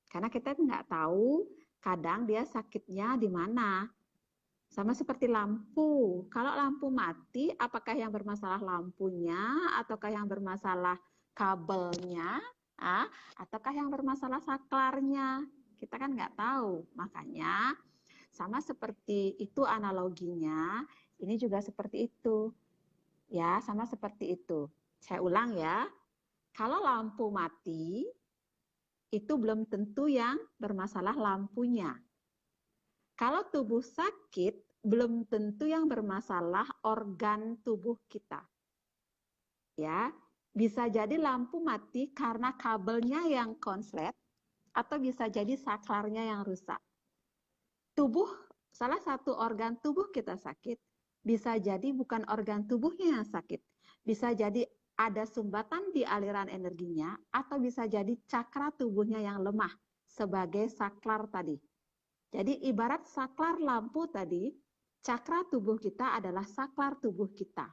Karena kita nggak tahu kadang dia sakitnya di mana. Sama seperti lampu. Kalau lampu mati, apakah yang bermasalah lampunya, ataukah yang bermasalah kabelnya, ataukah yang bermasalah saklarnya? Kita kan nggak tahu. Makanya sama seperti itu analoginya, ini juga seperti itu. Ya, sama seperti itu. Saya ulang ya. Kalau lampu mati, itu belum tentu yang bermasalah lampunya. Kalau tubuh sakit, belum tentu yang bermasalah organ tubuh kita. Ya, bisa jadi lampu mati karena kabelnya yang konslet, atau bisa jadi saklarnya yang rusak. Salah satu organ tubuh kita sakit, bisa jadi bukan organ tubuhnya yang sakit. Bisa jadi ada sumbatan di aliran energinya, atau bisa jadi cakra tubuhnya yang lemah sebagai saklar tadi. Jadi ibarat saklar lampu tadi, cakra tubuh kita adalah saklar tubuh kita.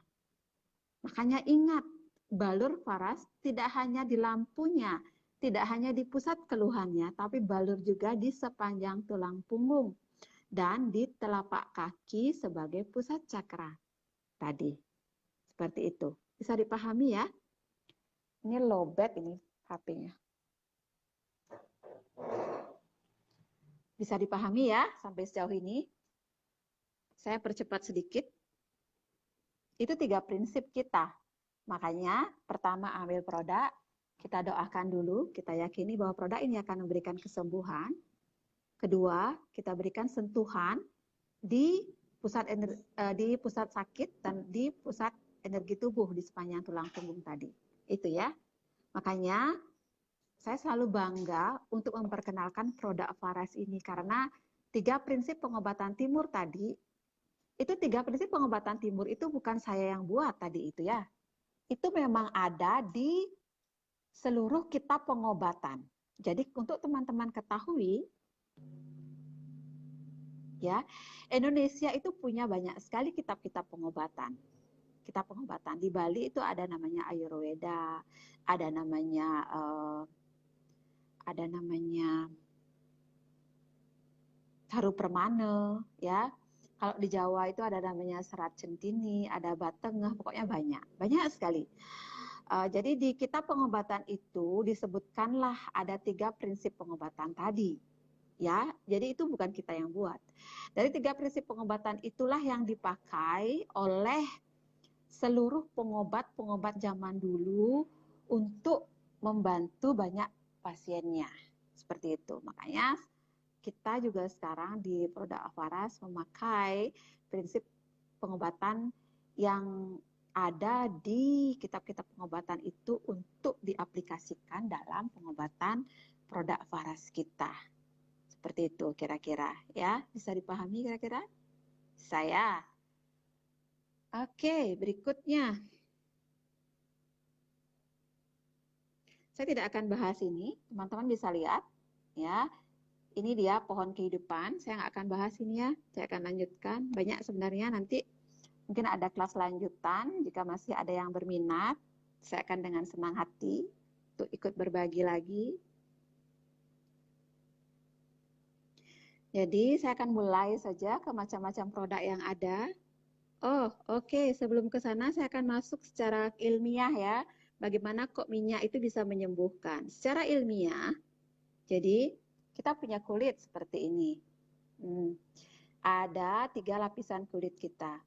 Makanya ingat, balur faras tidak hanya di lampunya, tidak hanya di pusat keluhannya, tapi balur juga di sepanjang tulang punggung dan di telapak kaki sebagai pusat cakra tadi. Seperti itu. Bisa dipahami ya? Ini lowbat ini HP-nya. Bisa dipahami ya sampai sejauh ini? Saya percepat sedikit. Itu 3 prinsip kita. Makanya pertama ambil produk, kita doakan dulu, kita yakini bahwa produk ini akan memberikan kesembuhan. Kedua, kita berikan sentuhan di pusat sakit dan di pusat energi tubuh di sepanjang tulang punggung tadi. Itu ya. Makanya saya selalu bangga untuk memperkenalkan produk Faras ini karena 3 prinsip pengobatan timur tadi, itu 3 prinsip pengobatan timur itu bukan saya yang buat tadi itu ya. Itu memang ada di seluruh kitab pengobatan. Jadi untuk teman-teman ketahui, ya, Indonesia itu punya banyak sekali kitab-kitab pengobatan. Kitab pengobatan di Bali itu ada namanya Ayurveda, ada namanya Haru Permane, ya. Kalau di Jawa itu ada namanya Serat Centini, ada Batengah, pokoknya banyak sekali. Jadi di kitab pengobatan itu disebutkanlah ada 3 prinsip pengobatan tadi, ya. Jadi itu bukan kita yang buat. Dari 3 prinsip pengobatan itulah yang dipakai oleh seluruh pengobat-pengobat zaman dulu untuk membantu banyak pasiennya. Seperti itu. Makanya kita juga sekarang di Produk Faras memakai prinsip pengobatan yang ada di kitab-kitab pengobatan itu untuk diaplikasikan dalam pengobatan produk Faras kita. Seperti itu kira-kira ya. Bisa dipahami kira-kira? Saya. Oke, berikutnya. Saya tidak akan bahas ini, teman-teman bisa lihat ya. Ini dia pohon kehidupan, saya nggak akan bahas ini ya, saya akan lanjutkan. Banyak sebenarnya nanti mungkin ada kelas lanjutan, jika masih ada yang berminat, saya akan dengan senang hati untuk ikut berbagi lagi. Jadi saya akan mulai saja ke macam-macam produk yang ada. Oh, oke. Sebelum ke sana saya akan masuk secara ilmiah ya. Bagaimana kok minyak itu bisa menyembuhkan? Secara ilmiah, jadi kita punya kulit seperti ini. Ada 3 lapisan kulit kita.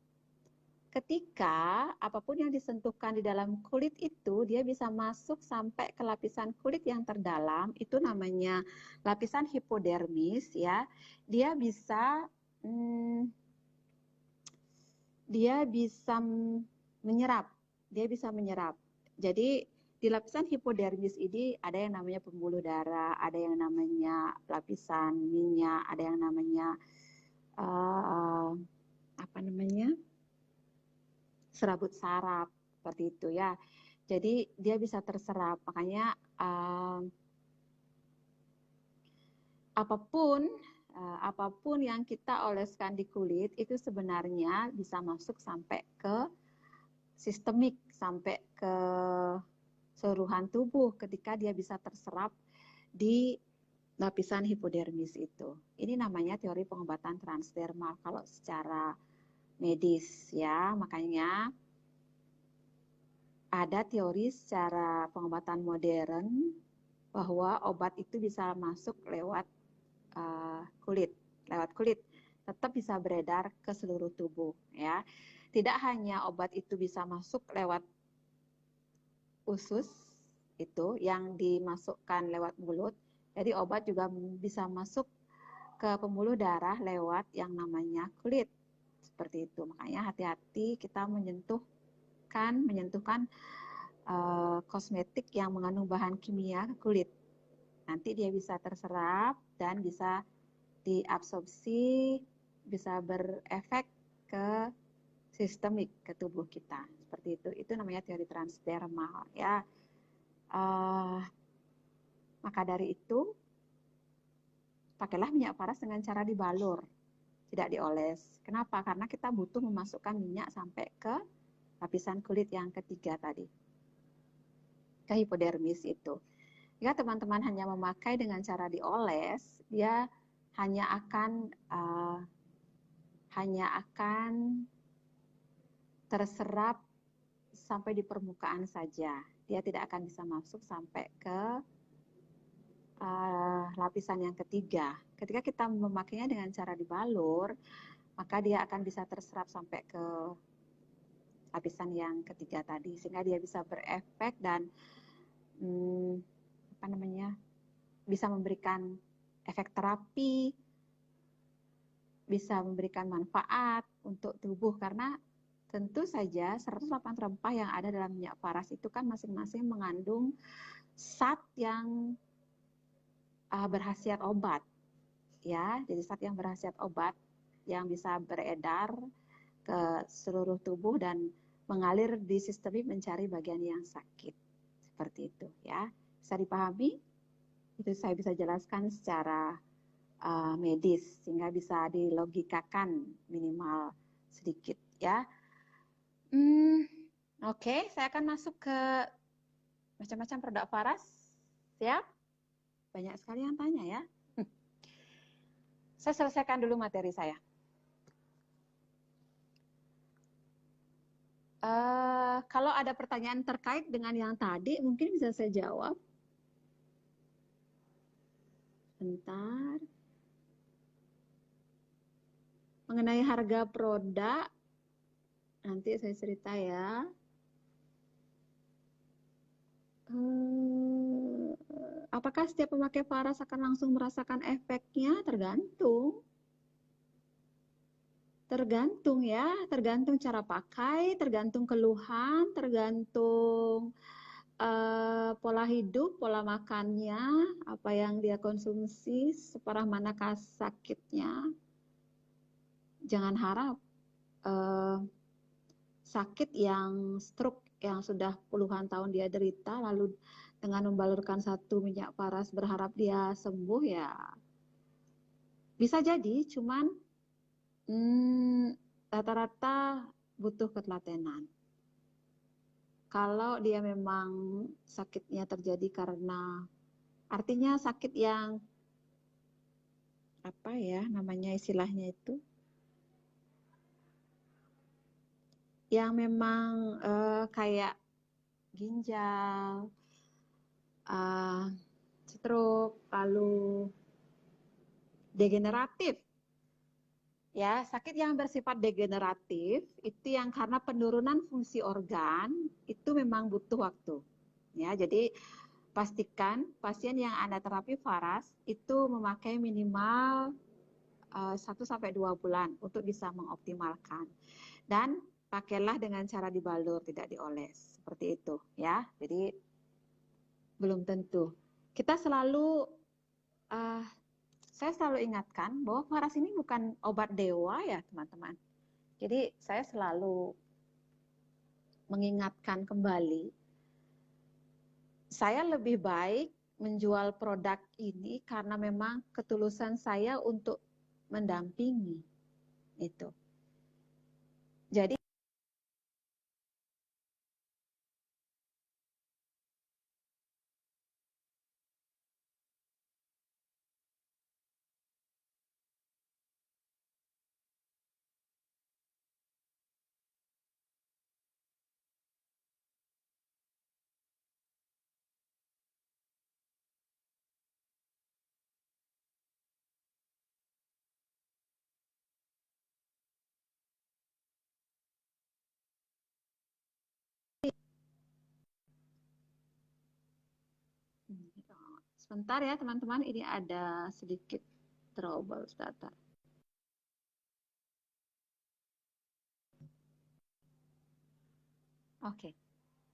Ketika apapun yang disentuhkan di dalam kulit itu, dia bisa masuk sampai ke lapisan kulit yang terdalam, itu namanya lapisan hipodermis ya. Dia bisa menyerap. Jadi di lapisan hipodermis ini ada yang namanya pembuluh darah, ada yang namanya lapisan minyak, ada yang namanya serabut saraf, seperti itu ya. Jadi dia bisa terserap, makanya apapun yang kita oleskan di kulit itu sebenarnya bisa masuk sampai ke sistemik, sampai ke seluruhan tubuh ketika dia bisa terserap di lapisan hipodermis itu. Ini namanya teori pengobatan transdermal kalau secara medis ya. Makanya ada teori secara pengobatan modern bahwa obat itu bisa masuk lewat kulit, tetap bisa beredar ke seluruh tubuh ya. Tidak hanya obat itu bisa masuk lewat usus itu yang dimasukkan lewat mulut, jadi obat juga bisa masuk ke pembuluh darah lewat yang namanya kulit. Seperti itu. Makanya hati-hati kita menyentuhkan kosmetik yang mengandung bahan kimia ke kulit. Nanti dia bisa terserap dan bisa diabsorpsi, bisa berefek ke sistemik, ke tubuh kita. Seperti itu. Itu namanya teori transdermal ya. Maka dari itu, pakailah minyak paras dengan cara dibalur, tidak dioles. Kenapa? Karena kita butuh memasukkan minyak sampai ke lapisan kulit yang ketiga tadi, ke hipodermis itu. Jika teman-teman hanya memakai dengan cara dioles, dia hanya akan terserap sampai di permukaan saja. Dia tidak akan bisa masuk sampai ke lapisan yang ketiga. Ketika kita memakainya dengan cara dibalur, maka dia akan bisa terserap sampai ke lapisan yang ketiga tadi, sehingga dia bisa berefek dan bisa memberikan efek terapi, bisa memberikan manfaat untuk tubuh, karena tentu saja 108 rempah yang ada dalam minyak paras itu kan masing-masing mengandung zat yang berkhasiat obat, ya. Jadi zat yang berkhasiat obat yang bisa beredar ke seluruh tubuh dan mengalir di sistemik mencari bagian yang sakit. Seperti itu, ya. Bisa dipahami? Itu saya bisa jelaskan secara medis sehingga bisa dilogikakan minimal sedikit, ya. Oke, saya akan masuk ke macam-macam produk paras. Siap? Banyak sekali yang tanya, ya. Saya selesaikan dulu materi saya. Kalau ada pertanyaan terkait dengan yang tadi, mungkin bisa saya jawab. Bentar. Mengenai harga produk, nanti saya cerita ya. Apakah setiap pemakai paras akan langsung merasakan efeknya? Tergantung. Tergantung ya, tergantung cara pakai, tergantung keluhan, tergantung pola hidup, pola makannya, apa yang dia konsumsi, separah manakah sakitnya. Jangan harap sakit yang stroke yang sudah puluhan tahun dia derita, lalu dengan membalurkan satu minyak paras berharap dia sembuh, ya bisa jadi, cuman rata-rata butuh ketelatenan. Kalau dia memang sakitnya terjadi karena, artinya sakit yang apa ya namanya istilahnya itu, yang memang kayak ginjal, stroke, lalu degeneratif. Ya, sakit yang bersifat degeneratif itu yang karena penurunan fungsi organ itu memang butuh waktu. Ya, jadi pastikan pasien yang Anda terapi paras itu memakai minimal 1-2 bulan untuk bisa mengoptimalkan. Dan pakailah dengan cara dibalur, tidak dioles. Seperti itu, ya. Jadi belum tentu. Kita selalu saya selalu ingatkan bahwa paras ini bukan obat dewa ya teman-teman. Jadi saya selalu mengingatkan kembali, saya lebih baik menjual produk ini karena memang ketulusan saya untuk mendampingi itu. Jadi sebentar ya teman-teman, ini ada sedikit trouble data. Oke,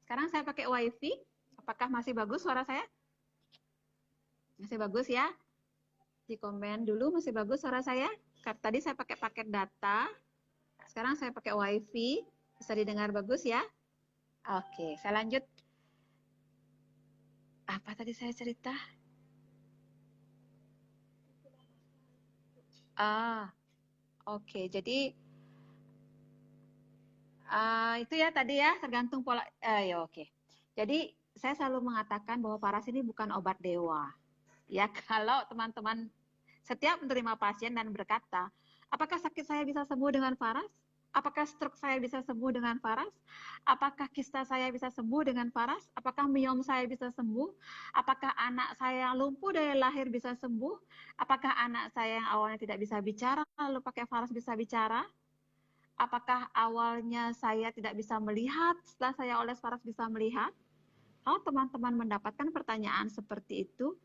sekarang saya pakai WiFi. Apakah masih bagus suara saya? Masih bagus ya? Di komen dulu masih bagus suara saya. Tadi saya pakai paket data, sekarang saya pakai WiFi. Bisa didengar bagus ya? Oke, saya lanjut. Apa tadi saya cerita? Oke. Jadi itu ya tadi ya, tergantung pola. Ya oke. Jadi saya selalu mengatakan bahwa paras ini bukan obat dewa. Ya, kalau teman-teman setiap menerima pasien dan berkata, apakah sakit saya bisa sembuh dengan paras? Apakah stroke saya bisa sembuh dengan Faras? Apakah kista saya bisa sembuh dengan Faras? Apakah miom saya bisa sembuh? Apakah anak saya yang lumpuh dari lahir bisa sembuh? Apakah anak saya yang awalnya tidak bisa bicara lalu pakai Faras bisa bicara? Apakah awalnya saya tidak bisa melihat setelah saya oles Faras bisa melihat? Kalau teman-teman mendapatkan pertanyaan seperti itu,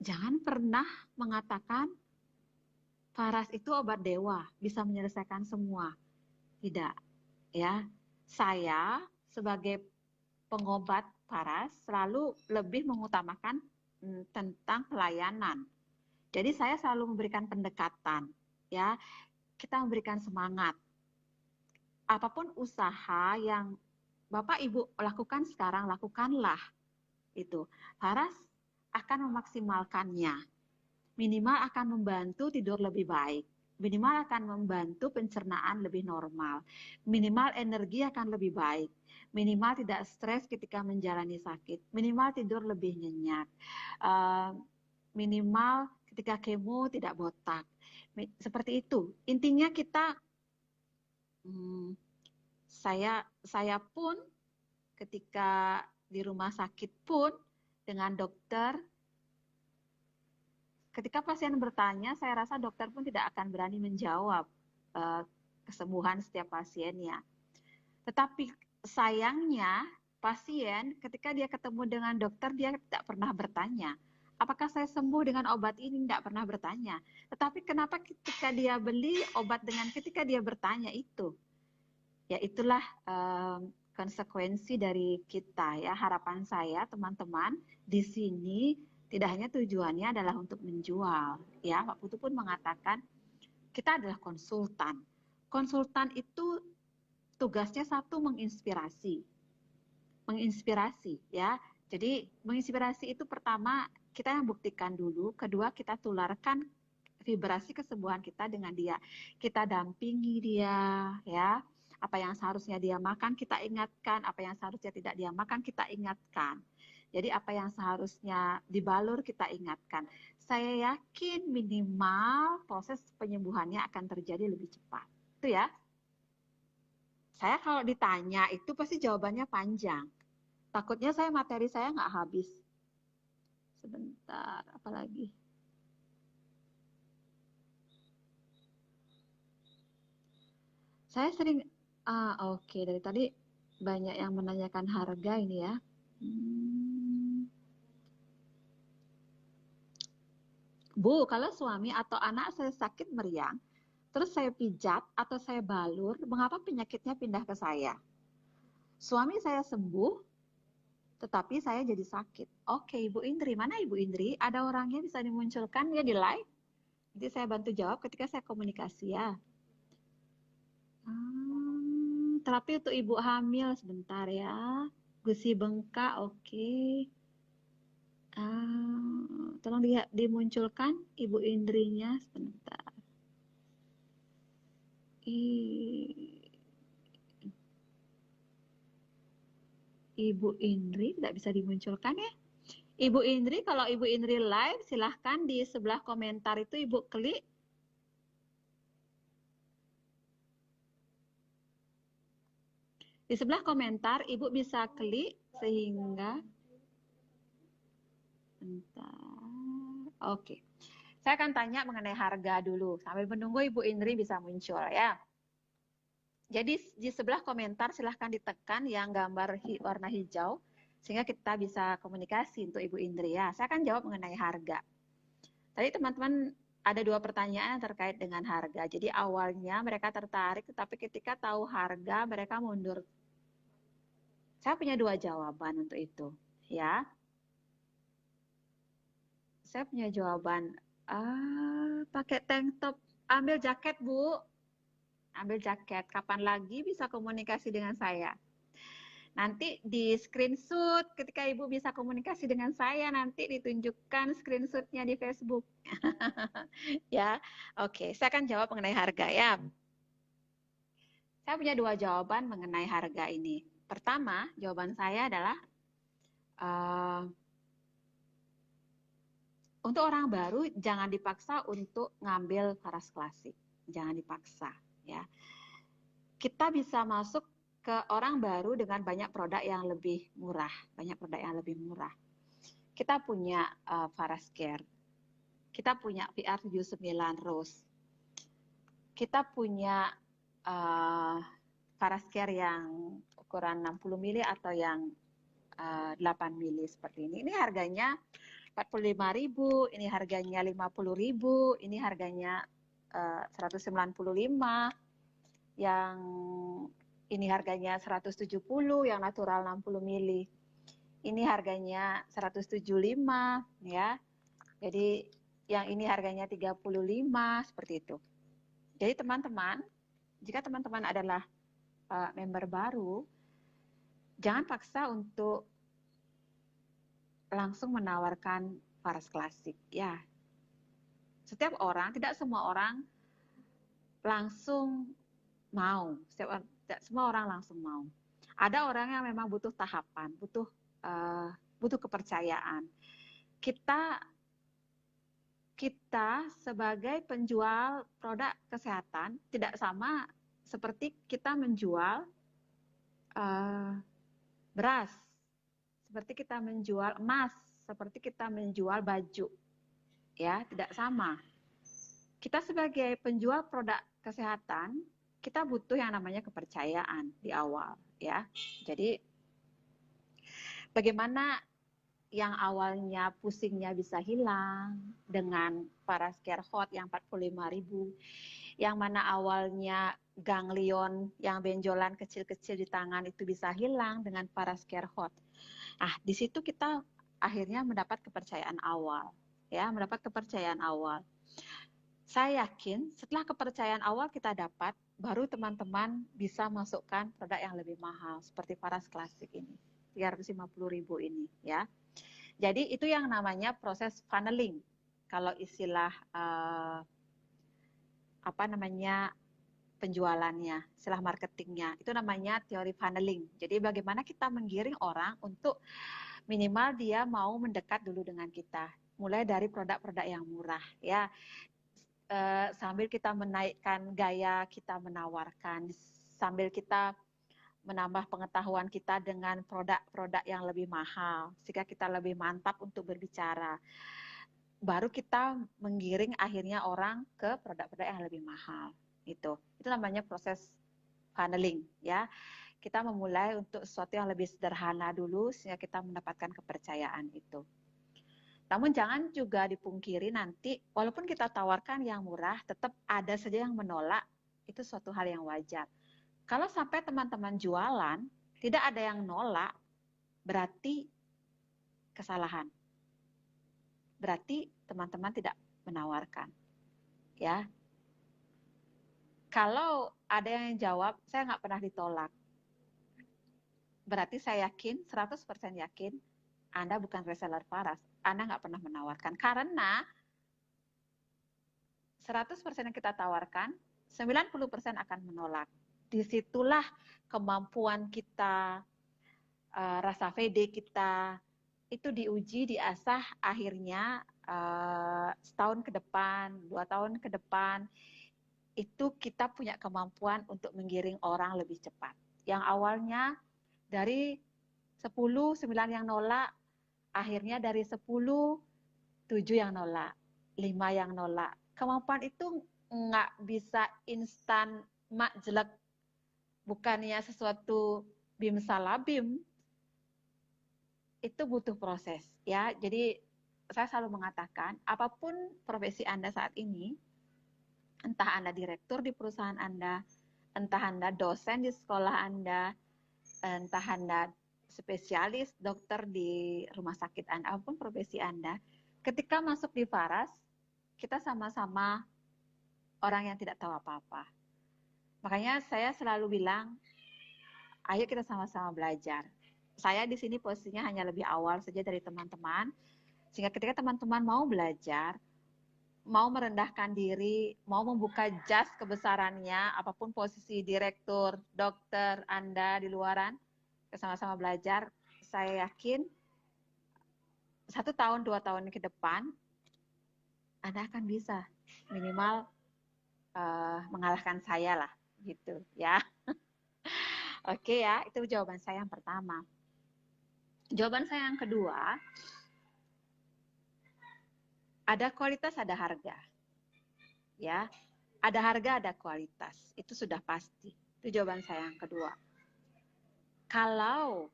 jangan pernah mengatakan Faras itu obat dewa, bisa menyelesaikan semua. Tidak, ya. Saya sebagai pengobat Faras selalu lebih mengutamakan tentang pelayanan. Jadi saya selalu memberikan pendekatan, ya. Kita memberikan semangat. Apapun usaha yang Bapak Ibu lakukan sekarang, lakukanlah itu. Faras akan memaksimalkannya. Minimal akan membantu tidur lebih baik. Minimal akan membantu pencernaan lebih normal. Minimal energi akan lebih baik. Minimal tidak stres ketika menjalani sakit. Minimal tidur lebih nyenyak. Minimal ketika kemo tidak botak. Seperti itu. Intinya kita, saya pun ketika di rumah sakit pun dengan dokter, ketika pasien bertanya, saya rasa dokter pun tidak akan berani menjawab kesembuhan setiap pasiennya. Tetapi sayangnya pasien ketika dia ketemu dengan dokter, dia tidak pernah bertanya, apakah saya sembuh dengan obat ini? Tidak pernah bertanya. Tetapi kenapa ketika dia beli obat ketika dia bertanya itu? Ya itulah konsekuensi dari kita, ya. Harapan saya teman-teman di sini tidak hanya tujuannya adalah untuk menjual, ya. Pak Putu pun mengatakan kita adalah konsultan. Konsultan itu tugasnya satu menginspirasi, ya. Jadi menginspirasi itu pertama kita yang buktikan dulu, kedua kita tularkan vibrasi kesembuhan kita dengan dia. Kita dampingi dia, ya. Apa yang seharusnya dia makan kita ingatkan, apa yang seharusnya tidak dia makan kita ingatkan. Jadi apa yang seharusnya dibalur kita ingatkan. Saya yakin minimal proses penyembuhannya akan terjadi lebih cepat. Itu ya. Saya kalau ditanya itu pasti jawabannya panjang. Takutnya materi saya nggak habis. Sebentar, apa lagi? Saya sering, oke, dari tadi banyak yang menanyakan harga ini ya. Bu, kalau suami atau anak saya sakit meriang, terus saya pijat atau saya balur, mengapa penyakitnya pindah ke saya? Suami saya sembuh, tetapi saya jadi sakit. Oke, Ibu Indri, mana Ibu Indri? Ada orangnya bisa dimunculkan ya di live? Nanti saya bantu jawab ketika saya komunikasi ya. Terapi untuk ibu hamil sebentar ya. Gusi bengkak, oke. Tolong dimunculkan Ibu Indrinya sebentar. Ibu Indri tidak bisa dimunculkan ya. Ibu Indri, kalau Ibu Indri live, silahkan di sebelah komentar itu Ibu klik. Di sebelah komentar Ibu bisa klik sehingga Oke. Saya akan tanya mengenai harga dulu sambil menunggu Ibu Indri bisa muncul ya. Jadi di sebelah komentar silahkan ditekan yang gambar warna hijau sehingga kita bisa komunikasi untuk Ibu Indri ya. Saya akan jawab mengenai harga. Tadi teman-teman ada 2 pertanyaan yang terkait dengan harga. Jadi awalnya mereka tertarik tetapi ketika tahu harga mereka mundur. Saya punya 2 jawaban untuk itu ya. Saya punya jawaban. Pakai tank top, ambil jaket Bu. Ambil jaket, kapan lagi bisa komunikasi dengan saya? Nanti di screenshot ketika Ibu bisa komunikasi dengan saya, nanti ditunjukkan screenshotnya di Facebook. Ya, oke. Saya akan jawab mengenai harga ya. Saya punya 2 jawaban mengenai harga ini. Pertama, jawaban saya adalah untuk orang baru jangan dipaksa untuk ngambil Faras klasik. Jangan dipaksa ya. kita bisa masuk ke orang baru dengan banyak produk yang lebih murah, Kita punya Farascare, kita punya VR79 Rose, kita punya Farascare yang ukuran 60 mili atau yang 8 mili seperti ini. Ini harganya 45.000, ini harganya 50.000, ini harganya 195, yang ini harganya 170, yang natural 60 mili. Ini harganya 175 ya. Jadi yang ini harganya 35 seperti itu. Jadi teman-teman, jika teman-teman adalah member baru, jangan paksa untuk langsung menawarkan Faras Klasik ya. Setiap orang, tidak semua orang langsung mau. Tidak semua orang langsung mau. Ada orang yang memang butuh tahapan, butuh kepercayaan. Kita sebagai penjual produk kesehatan tidak sama seperti kita menjual beras, seperti kita menjual emas, seperti kita menjual baju. Ya, tidak sama. Kita sebagai penjual produk kesehatan, kita butuh yang namanya kepercayaan di awal, ya. Jadi bagaimana yang awalnya pusingnya bisa hilang dengan Farascare Hot yang 45.000, yang mana awalnya ganglion yang benjolan kecil-kecil di tangan itu bisa hilang dengan Farascare Hot. Nah, di situ kita akhirnya mendapat kepercayaan awal, ya, Saya yakin setelah kepercayaan awal kita dapat, baru teman-teman bisa masukkan produk yang lebih mahal seperti Faras Klasik ini, 350.000 ini, ya. Jadi itu yang namanya proses funneling. Kalau istilah penjualannya, istilah marketingnya, itu namanya teori funneling. Jadi bagaimana kita menggiring orang untuk minimal dia mau mendekat dulu dengan kita, mulai dari produk-produk yang murah, ya. Sambil kita menaikkan gaya kita menawarkan, sambil kita menambah pengetahuan kita dengan produk-produk yang lebih mahal, sehingga kita lebih mantap untuk berbicara. Baru kita menggiring akhirnya orang ke produk-produk yang lebih mahal. Itu namanya proses funneling, ya. Kita memulai untuk sesuatu yang lebih sederhana dulu, sehingga kita mendapatkan kepercayaan itu. Namun jangan juga dipungkiri nanti, walaupun kita tawarkan yang murah, tetap ada saja yang menolak, itu suatu hal yang wajar. Kalau sampai teman-teman jualan, tidak ada yang nolak, berarti kesalahan. Berarti teman-teman tidak menawarkan. Ya. Kalau ada yang jawab, saya nggak pernah ditolak. Berarti saya yakin, 100% yakin, Anda bukan reseller Faras. Anda nggak pernah menawarkan. Karena 100% yang kita tawarkan, 90% akan menolak. Disitulah kemampuan kita, rasa pede kita, itu diuji, diasah akhirnya setahun ke depan, 2 tahun ke depan, itu kita punya kemampuan untuk menggiring orang lebih cepat. Yang awalnya dari 10, 9 yang nolak, akhirnya dari 10, 7 yang nolak, 5 yang nolak. Kemampuan itu nggak bisa instan mak jelek, bukannya sesuatu bim salabim, itu butuh proses, ya. Jadi saya selalu mengatakan, apapun profesi Anda saat ini, entah Anda direktur di perusahaan Anda, entah Anda dosen di sekolah Anda, entah Anda spesialis dokter di rumah sakit Anda, apapun profesi Anda, ketika masuk di Faras, kita sama-sama orang yang tidak tahu apa-apa. Makanya saya selalu bilang, ayo kita sama-sama belajar. Saya di sini posisinya hanya lebih awal saja dari teman-teman, sehingga ketika teman-teman mau belajar, mau merendahkan diri, mau membuka jas kebesarannya, apapun posisi direktur, dokter Anda di luaran, sama-sama belajar, saya yakin 1 tahun, 2 tahun ke depan, Anda akan bisa minimal mengalahkan saya lah. gitu ya. Oke ya, itu jawaban saya yang pertama. Jawaban saya yang kedua, ada kualitas, ada harga. Ya, ada harga, ada kualitas. Itu sudah pasti. Itu jawaban saya yang kedua. Kalau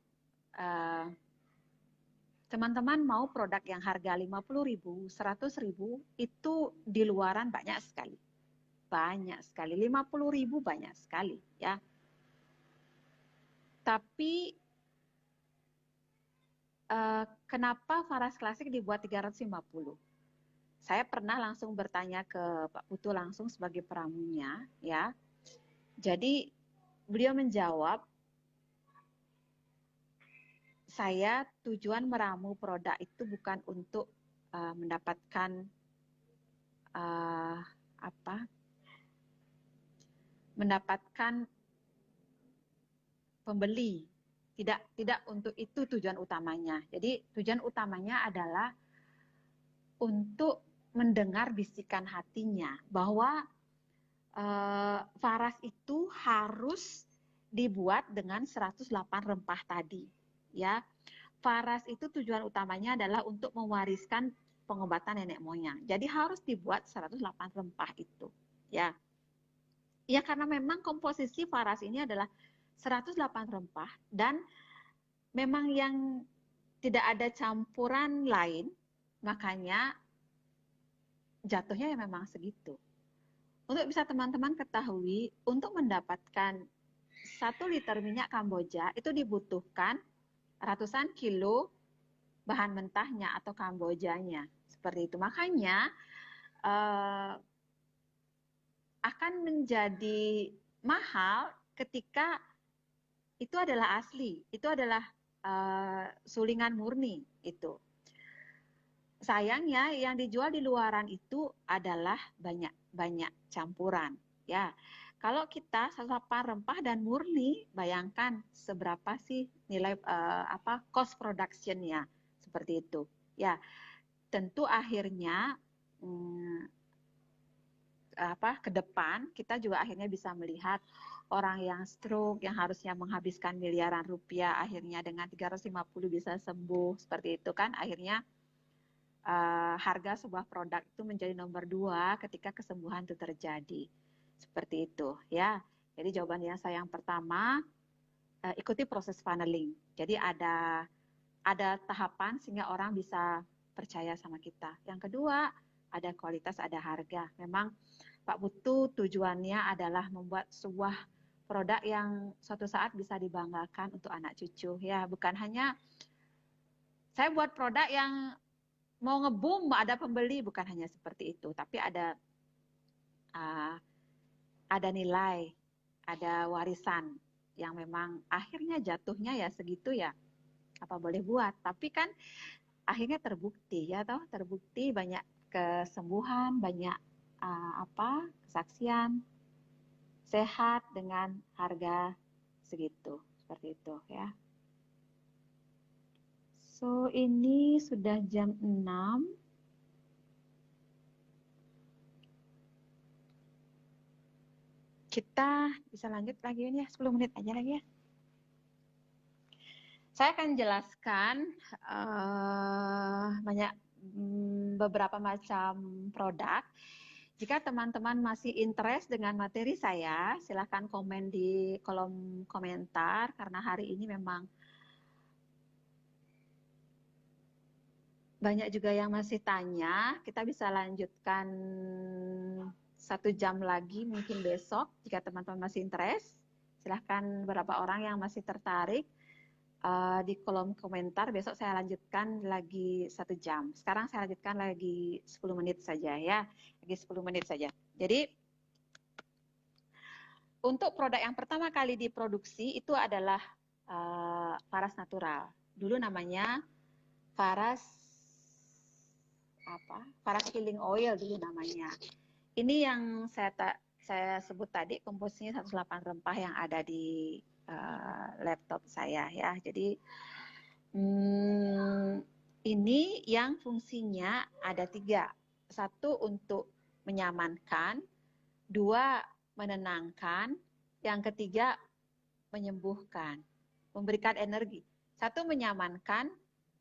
teman-teman mau produk yang harga 50.000, 100.000, itu di luaran banyak sekali. Banyak sekali. 50.000 banyak sekali ya. Tapi kenapa Faras Klasik dibuat 350? Saya pernah langsung bertanya ke Pak Putu langsung sebagai pramunya ya. Jadi beliau menjawab, saya tujuan meramu produk itu bukan untuk mendapatkan mendapatkan pembeli. Tidak untuk itu tujuan utamanya. Jadi tujuan utamanya adalah untuk mendengar bisikan hatinya bahwa Faras itu harus dibuat dengan 108 rempah tadi. Ya, Faras itu tujuan utamanya adalah untuk mewariskan pengobatan nenek moyang. Jadi harus dibuat 108 rempah itu. Ya, ya karena memang komposisi Faras ini adalah 108 rempah dan memang yang tidak ada campuran lain, makanya jatuhnya ya memang segitu. Untuk bisa teman-teman ketahui, untuk mendapatkan 1 liter minyak Kamboja itu dibutuhkan ratusan kilo bahan mentahnya atau Kambojanya. Seperti itu. Makanya akan menjadi mahal ketika itu adalah asli, itu adalah sulingan murni itu. Sayangnya yang dijual di luaran itu adalah banyak campuran ya. Kalau kita 108 rempah dan murni, bayangkan seberapa sih nilai cost production-nya seperti itu. Ya, tentu akhirnya ke depan kita juga akhirnya bisa melihat orang yang stroke yang harusnya menghabiskan miliaran rupiah akhirnya dengan 350 bisa sembuh seperti itu kan, akhirnya harga sebuah produk itu menjadi nomor 2 ketika kesembuhan itu terjadi. Seperti itu ya. Jadi jawaban yang saya yang pertama, ikuti proses funneling. Jadi ada tahapan sehingga orang bisa percaya sama kita. Yang kedua, ada kualitas, ada harga. Memang Pak Putu tujuannya adalah membuat sebuah produk yang suatu saat bisa dibanggakan untuk anak cucu ya, bukan hanya saya buat produk yang mau ngebum ada pembeli, bukan hanya seperti itu, tapi ada nilai, ada warisan yang memang akhirnya jatuhnya ya segitu ya, apa boleh buat. Tapi kan akhirnya terbukti ya toh, terbukti banyak kesembuhan, banyak kesaksian, sehat dengan harga segitu, seperti itu ya. So ini sudah jam 6. Kita bisa lanjut lagi ini ya, 10 menit aja lagi ya. Saya akan jelaskan beberapa macam produk. Jika teman-teman masih interest dengan materi saya, silahkan komen di kolom komentar, karena hari ini memang banyak juga yang masih tanya. Kita bisa lanjutkan 1 jam lagi mungkin besok jika teman-teman masih interest. Silahkan beberapa orang yang masih tertarik di kolom komentar. Besok saya lanjutkan lagi 1 jam. Sekarang saya lanjutkan lagi 10 menit saja ya. Lagi 10 menit saja. Jadi untuk produk yang pertama kali diproduksi itu adalah Faras Natural. Dulu namanya Faras Healing Oil dulu namanya. Ini yang saya sebut tadi, komposisinya 108 rempah yang ada di laptop saya ya. Jadi ini yang fungsinya ada 3. 1 untuk menyamankan, 2 menenangkan, Yang ketiga, menyembuhkan, memberikan energi. Satu, menyamankan.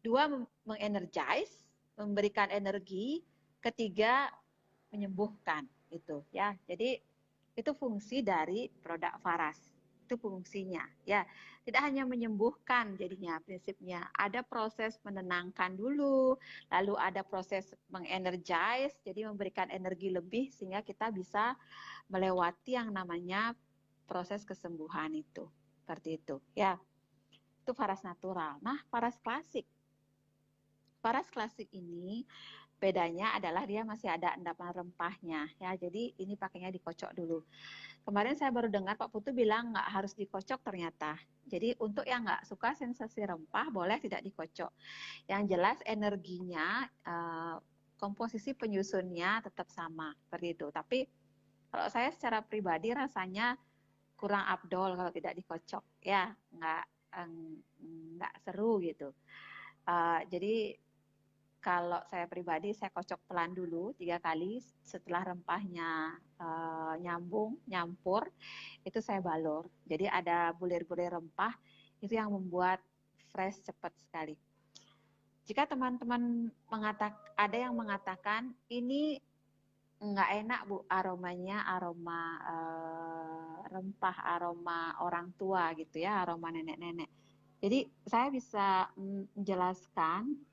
Dua, mengenergize, memberikan energi. Ketiga, menyembuhkan. Itu ya. Jadi itu fungsi dari produk Faras. Itu fungsinya ya. Tidak hanya menyembuhkan jadinya prinsipnya. Ada proses menenangkan dulu, lalu ada proses mengenergize, jadi memberikan energi lebih sehingga kita bisa melewati yang namanya proses kesembuhan itu. Seperti itu ya. Itu Faras natural. Nah, Faras klasik. Faras klasik ini bedanya adalah dia masih ada endapan rempahnya ya. Jadi ini pakainya dikocok dulu. Kemarin saya baru dengar Pak Putu bilang nggak harus dikocok ternyata. Jadi untuk yang nggak suka sensasi rempah boleh tidak dikocok. Yang jelas energinya, komposisi penyusunnya tetap sama seperti itu. Tapi kalau saya secara pribadi rasanya kurang afdol kalau tidak dikocok ya, nggak seru gitu. Jadi kalau saya pribadi, saya kocok pelan dulu 3 kali. Setelah rempahnya nyampur, itu saya balur. Jadi ada bulir-bulir rempah, itu yang membuat fresh cepat sekali. Jika teman-teman ada yang mengatakan, ini nggak enak Bu, aromanya aroma rempah, aroma orang tua gitu ya, aroma nenek-nenek. Jadi saya bisa menjelaskan,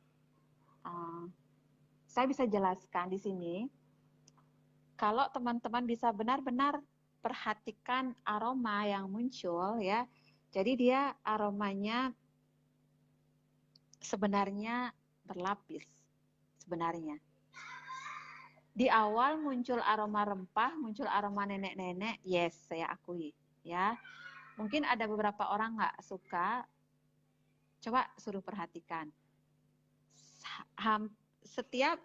di sini, kalau teman-teman bisa benar-benar perhatikan aroma yang muncul ya. Jadi dia aromanya sebenarnya berlapis sebenarnya. Di awal muncul aroma rempah, muncul aroma nenek-nenek, yes, saya akui ya. Mungkin ada beberapa orang nggak suka, coba suruh perhatikan. Setiap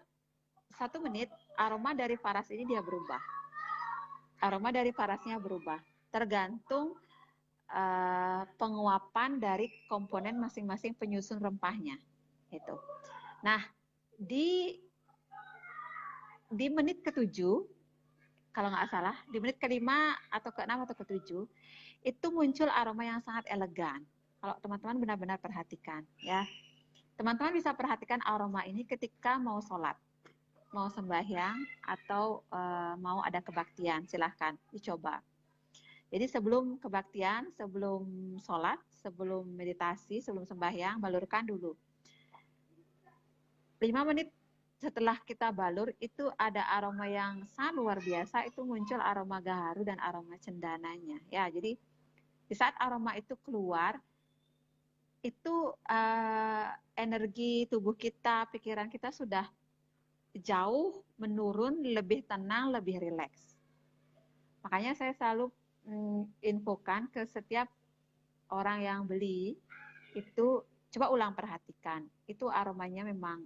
1 menit aroma dari Faras ini dia berubah. Aroma dari Farasnya berubah. Tergantung penguapan dari komponen masing-masing penyusun rempahnya. Itu. Nah, di menit ke-7, kalau nggak salah, di menit ke-5 atau ke-6 atau ke-7, itu muncul aroma yang sangat elegan. Kalau teman-teman benar-benar perhatikan, ya. Teman-teman bisa perhatikan aroma ini ketika mau sholat, mau sembahyang, atau mau ada kebaktian, silahkan dicoba. Jadi sebelum kebaktian, sebelum sholat, sebelum meditasi, sebelum sembahyang, balurkan dulu. 5 menit setelah kita balur, itu ada aroma yang sangat luar biasa, itu muncul aroma gaharu dan aroma cendananya. Ya, jadi di saat aroma itu keluar, itu energi tubuh kita, pikiran kita sudah jauh menurun, lebih tenang, lebih rileks. Makanya saya selalu infokan ke setiap orang yang beli, itu coba ulang perhatikan. Itu aromanya memang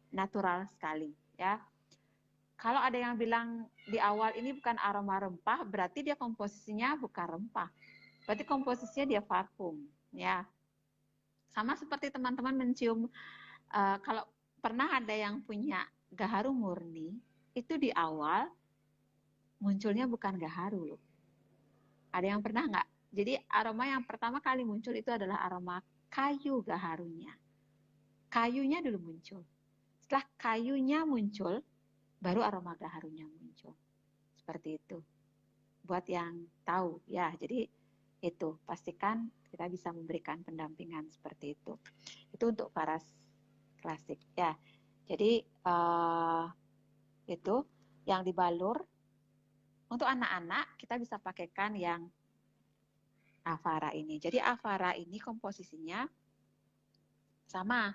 natural sekali ya. Kalau ada yang bilang di awal ini bukan aroma rempah, berarti dia komposisinya bukan rempah. Berarti komposisinya dia parfum ya. Sama seperti teman-teman mencium, kalau pernah ada yang punya gaharu murni, itu di awal munculnya bukan gaharu loh. Ada yang pernah nggak? Jadi aroma yang pertama kali muncul itu adalah aroma kayu gaharunya. Kayunya dulu muncul. Setelah kayunya muncul, baru aroma gaharunya muncul. Seperti itu. Buat yang tahu ya, jadi itu pastikan kita bisa memberikan pendampingan seperti itu. Itu untuk Faras klasik ya. Jadi itu yang dibalur. Untuk anak-anak kita bisa pakaikan yang Avara ini. Jadi Avara ini komposisinya sama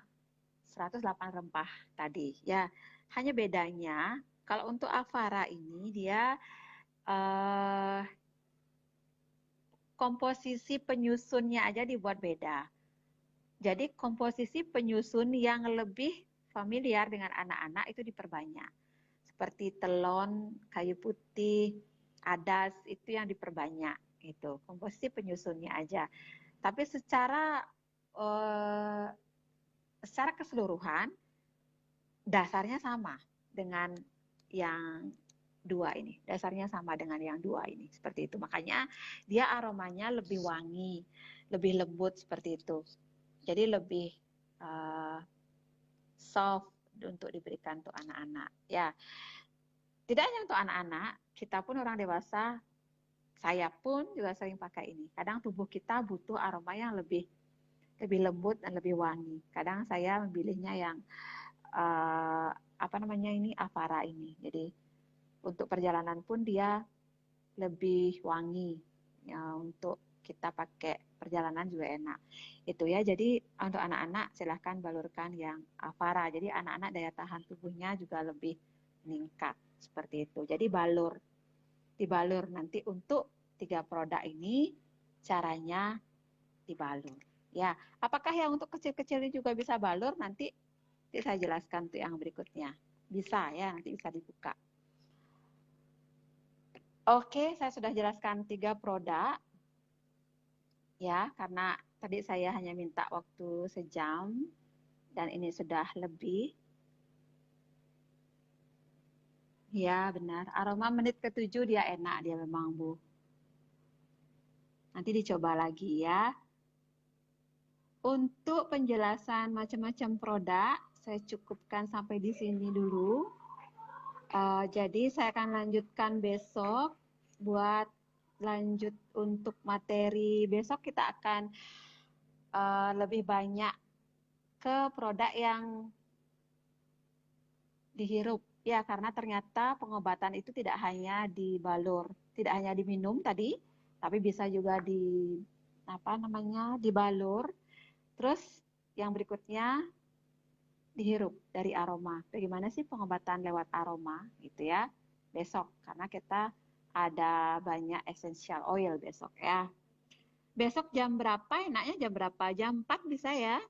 108 rempah tadi ya. Hanya bedanya kalau untuk Avara ini dia komposisi penyusunnya aja dibuat beda. Jadi komposisi penyusun yang lebih familiar dengan anak-anak itu diperbanyak. Seperti telon, kayu putih, adas itu yang diperbanyak. Itu komposisi penyusunnya aja. Tapi secara keseluruhan dasarnya sama dengan yang dua ini. Dasarnya sama dengan yang dua ini. Seperti itu. Makanya dia aromanya lebih wangi, lebih lembut seperti itu. Jadi lebih soft untuk diberikan untuk anak-anak. Ya, tidak hanya untuk anak-anak, kita pun orang dewasa, saya pun juga sering pakai ini. Kadang tubuh kita butuh aroma yang lebih lembut dan lebih wangi. Kadang saya memilihnya yang Avara ini. Jadi untuk perjalanan pun dia lebih wangi. Ya, untuk kita pakai perjalanan juga enak. Itu ya. Jadi untuk anak-anak silahkan balurkan yang Avara. Jadi anak-anak daya tahan tubuhnya juga lebih meningkat seperti itu. Jadi dibalur nanti untuk 3 produk ini caranya dibalur. Ya, apakah yang untuk kecil-kecil ini juga bisa balur? Nanti saya jelaskan untuk yang berikutnya. Bisa ya, nanti bisa dibuka. Oke, saya sudah jelaskan 3 produk. Ya, karena tadi saya hanya minta waktu sejam dan ini sudah lebih. Ya, benar. Aroma menit ke-7 dia enak, dia memang, Bu. Nanti dicoba lagi ya. Untuk penjelasan macam-macam produk, saya cukupkan sampai di sini dulu. Jadi saya akan lanjutkan besok buat lanjut untuk materi. Besok kita akan lebih banyak ke produk yang dihirup. Ya, karena ternyata pengobatan itu tidak hanya dibalur, tidak hanya diminum tadi, tapi bisa juga dibalur. Terus yang berikutnya dihirup dari aroma. Bagaimana sih pengobatan lewat aroma gitu ya? Besok karena kita ada banyak essential oil besok ya. Besok jam berapa? Enaknya jam berapa? Jam 4 bisa ya?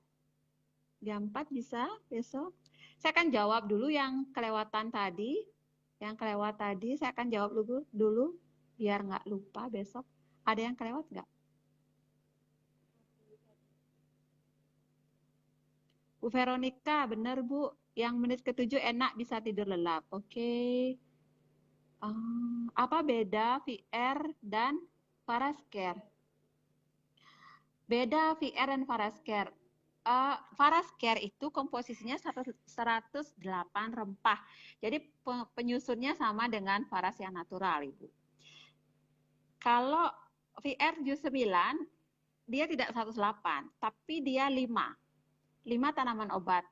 Jam 4 bisa besok. Saya akan jawab dulu yang kelewatan tadi. Yang kelewat tadi saya akan jawab dulu biar nggak lupa besok. Ada yang kelewat nggak? Bu Veronica, benar Bu. Yang menit ke-7 enak bisa tidur lelap. Oke. Apa beda VR dan Parascare? Beda VR dan Parascare. Parascare itu komposisinya 108 rempah. Jadi penyusunnya sama dengan Paras yang natural, Ibu. Kalau VR Jus 9, dia tidak 108, tapi dia 5 tanaman obat.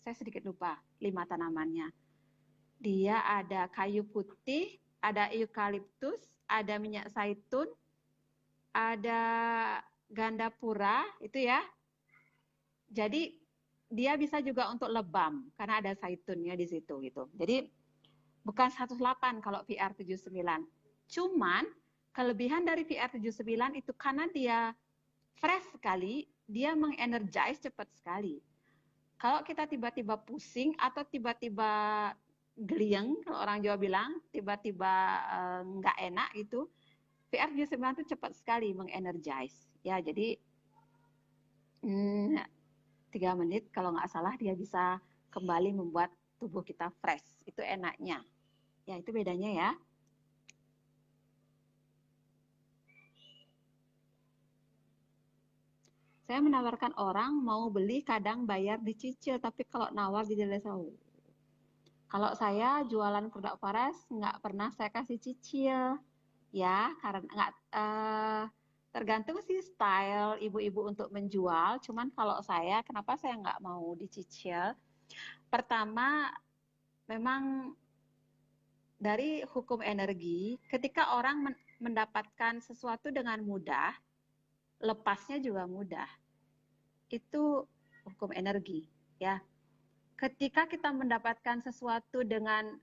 Saya sedikit lupa 5 tanamannya. Dia ada kayu putih, ada eukaliptus, ada minyak zaitun, ada gandapura, itu ya. Jadi dia bisa juga untuk lebam karena ada zaitunnya di situ gitu. Jadi bukan 108 kalau VR 79. Cuman kelebihan dari VR 79 itu karena dia fresh sekali, dia mengenergize cepat sekali. Kalau kita tiba-tiba pusing atau tiba-tiba geliang, kalau orang Jawa bilang, tiba-tiba nggak enak gitu, VR 79 itu cepat sekali mengenergize. Ya, jadi 3 menit kalau nggak salah dia bisa kembali membuat tubuh kita fresh. Itu enaknya. Ya, itu bedanya ya. Saya menawarkan orang mau beli kadang bayar dicicil, tapi kalau nawar jadi lesau. Kalau saya jualan produk Paras nggak pernah saya kasih cicil, ya karena nggak tergantung sih style ibu-ibu untuk menjual. Cuman kalau saya, kenapa saya nggak mau dicicil? Pertama, memang dari hukum energi, ketika orang mendapatkan sesuatu dengan mudah, lepasnya juga mudah. Itu hukum energi, ya. Ketika kita mendapatkan sesuatu dengan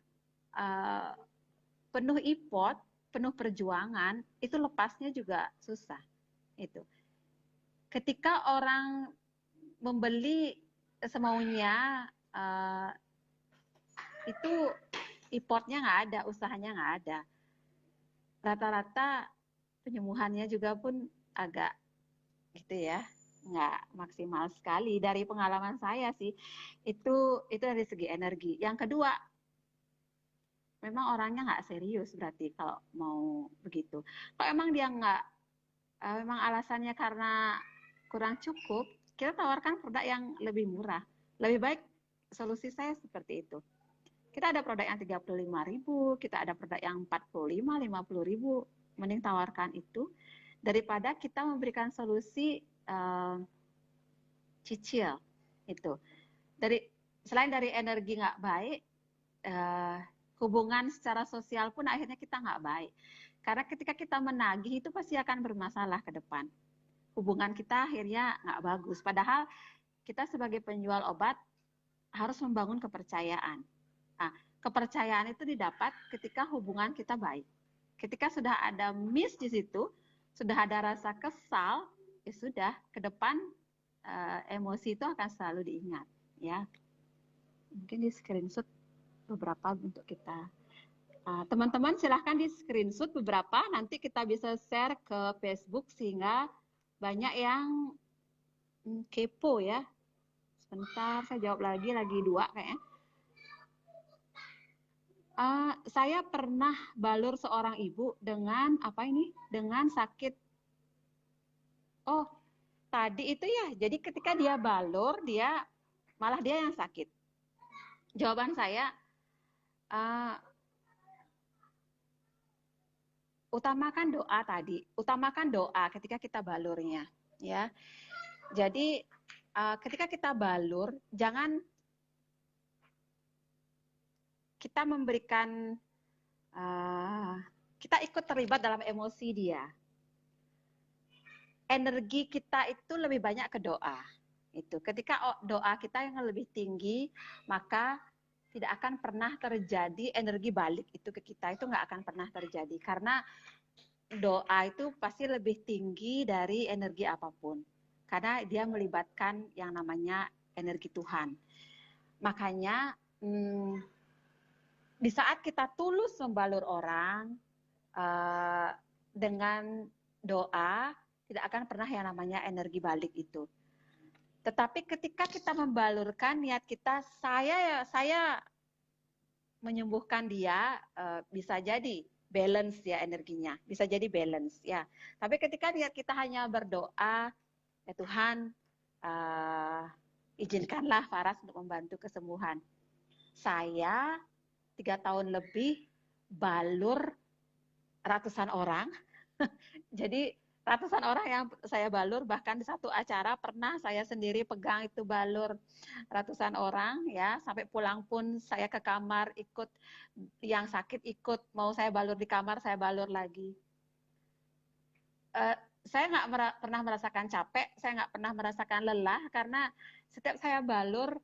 penuh effort, penuh perjuangan, itu lepasnya juga susah. Itu. Ketika orang membeli semaunya, itu effortnya nggak ada, usahanya nggak ada. Rata-rata penyembuhannya juga pun agak gitu ya, nggak maksimal sekali. Dari pengalaman saya sih, itu dari segi energi. Yang kedua, memang orangnya nggak serius berarti kalau mau begitu. Kalau emang dia nggak, memang alasannya karena kurang cukup, kita tawarkan produk yang lebih murah. Lebih baik solusi saya seperti itu. Kita ada produk yang 35.000, kita ada produk yang 45, 50.000, mending tawarkan itu daripada kita memberikan solusi cicil itu. Selain dari energi nggak baik, hubungan secara sosial pun akhirnya kita nggak baik. Karena ketika kita menagih itu pasti akan bermasalah ke depan. Hubungan kita akhirnya nggak bagus. Padahal kita sebagai penjual obat harus membangun kepercayaan. Nah, kepercayaan itu didapat ketika hubungan kita baik. Ketika sudah ada miss di situ, sudah ada rasa kesal, ya sudah, ke depan emosi itu akan selalu diingat. Ya, mungkin di screenshot beberapa untuk kita. Teman-teman silahkan di screenshot beberapa, nanti kita bisa share ke Facebook sehingga banyak yang kepo ya. Sebentar, saya jawab lagi 2 kayaknya. Saya pernah balur seorang ibu dengan dengan sakit. Oh, tadi itu ya. Jadi ketika dia balur, malah dia yang sakit. Jawaban saya, utamakan doa tadi. Utamakan doa ketika kita balurnya, ya. Jadi ketika kita balur, jangan kita memberikan, kita ikut terlibat dalam emosi dia. Energi kita itu lebih banyak ke doa. Itu ketika doa kita yang lebih tinggi, maka tidak akan pernah terjadi energi balik itu ke kita. Itu nggak akan pernah terjadi. Karena doa itu pasti lebih tinggi dari energi apapun. Karena dia melibatkan yang namanya energi Tuhan. Makanya di saat kita tulus membalur orang dengan doa, tidak akan pernah yang namanya energi balik itu. Tetapi ketika kita membalurkan niat kita, saya menyembuhkan dia, bisa jadi balance ya energinya, bisa jadi balance ya. Tapi ketika niat kita hanya berdoa, ya Tuhan, izinkanlah Faras untuk membantu kesembuhan. Saya 3 tahun lebih balur ratusan orang. Jadi ratusan orang yang saya balur, bahkan di satu acara pernah saya sendiri pegang itu balur ratusan orang ya, sampai pulang pun saya ke kamar ikut, yang sakit ikut, mau saya balur di kamar saya balur lagi. Saya nggak pernah merasakan capek, saya nggak pernah merasakan lelah, karena setiap saya balur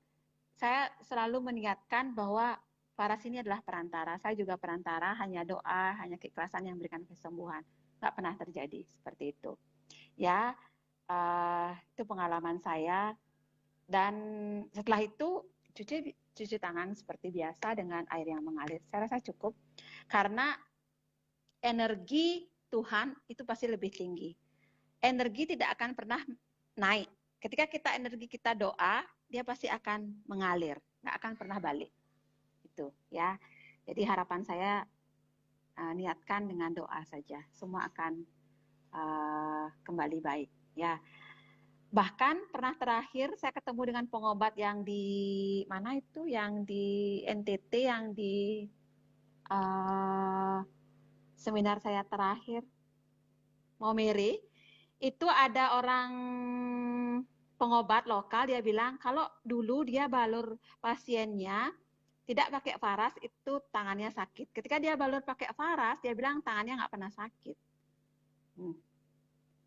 saya selalu meniatkan bahwa Faras ini adalah perantara, saya juga perantara, hanya doa, hanya keikhlasan yang memberikan kesembuhan. Nggak pernah terjadi seperti itu. Ya, itu pengalaman saya. Dan setelah itu cuci tangan seperti biasa dengan air yang mengalir. Saya rasa cukup, karena energi Tuhan itu pasti lebih tinggi. Energi tidak akan pernah naik. Ketika energi kita doa, dia pasti akan mengalir, nggak akan pernah balik. Itu ya. Jadi harapan saya, niatkan dengan doa saja, semua akan kembali baik ya. Bahkan pernah terakhir saya ketemu dengan pengobat yang di mana itu, yang di NTT, yang di seminar saya terakhir, Maumere, itu ada orang pengobat lokal, dia bilang kalau dulu dia balur pasiennya tidak pakai Faras itu tangannya sakit. Ketika dia balur pakai Faras, dia bilang tangannya nggak pernah sakit.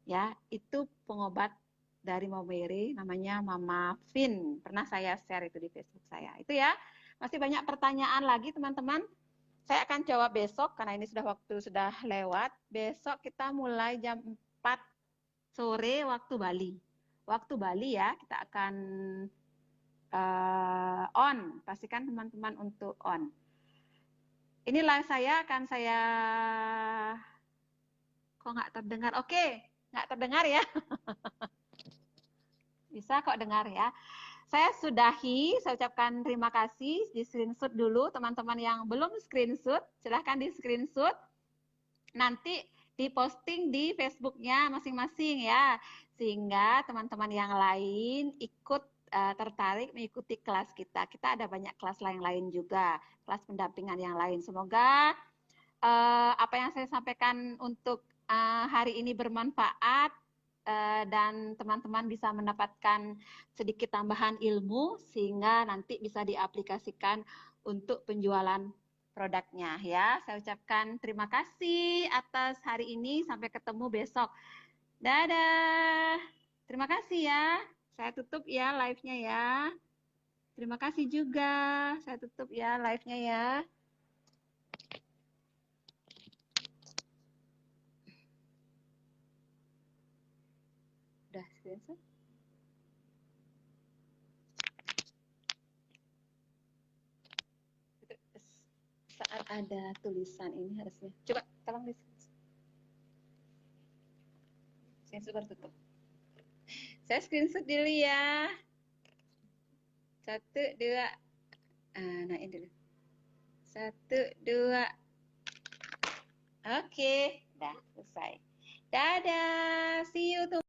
Ya, itu pengobat dari Maumere, namanya Mama Vin. Pernah saya share itu di Facebook saya. Itu ya. Masih banyak pertanyaan lagi teman-teman. Saya akan jawab besok karena ini waktu sudah lewat. Besok kita mulai jam 4 sore waktu Bali. Waktu Bali ya, kita akan on. Pastikan teman-teman untuk on. Ini live saya akan saya... Kok nggak terdengar? Oke, nggak terdengar ya. Bisa kok dengar ya. Saya sudahi, saya ucapkan terima kasih. Di screenshot dulu, teman-teman yang belum screenshot, silahkan di screenshot. Nanti diposting di Facebooknya masing-masing ya, sehingga teman-teman yang lain ikut tertarik mengikuti kelas kita. Kita ada banyak kelas lain-lain juga, kelas pendampingan yang lain. Semoga apa yang saya sampaikan untuk hari ini bermanfaat dan teman-teman bisa mendapatkan sedikit tambahan ilmu sehingga nanti bisa diaplikasikan untuk penjualan produknya ya. Saya ucapkan terima kasih atas hari ini. Sampai ketemu besok. Dadah. Terima kasih ya. Saya tutup ya live-nya ya. Terima kasih juga. Saya tutup ya live-nya ya. Udah screenshot? Saat ada tulisan ini harusnya. Coba tolong di screenshot baru tutup. Saya screenshot dulu ya. 1, 2. Nah ini dulu. 1, 2. Oke, dah selesai. Dadah, see you tomorrow.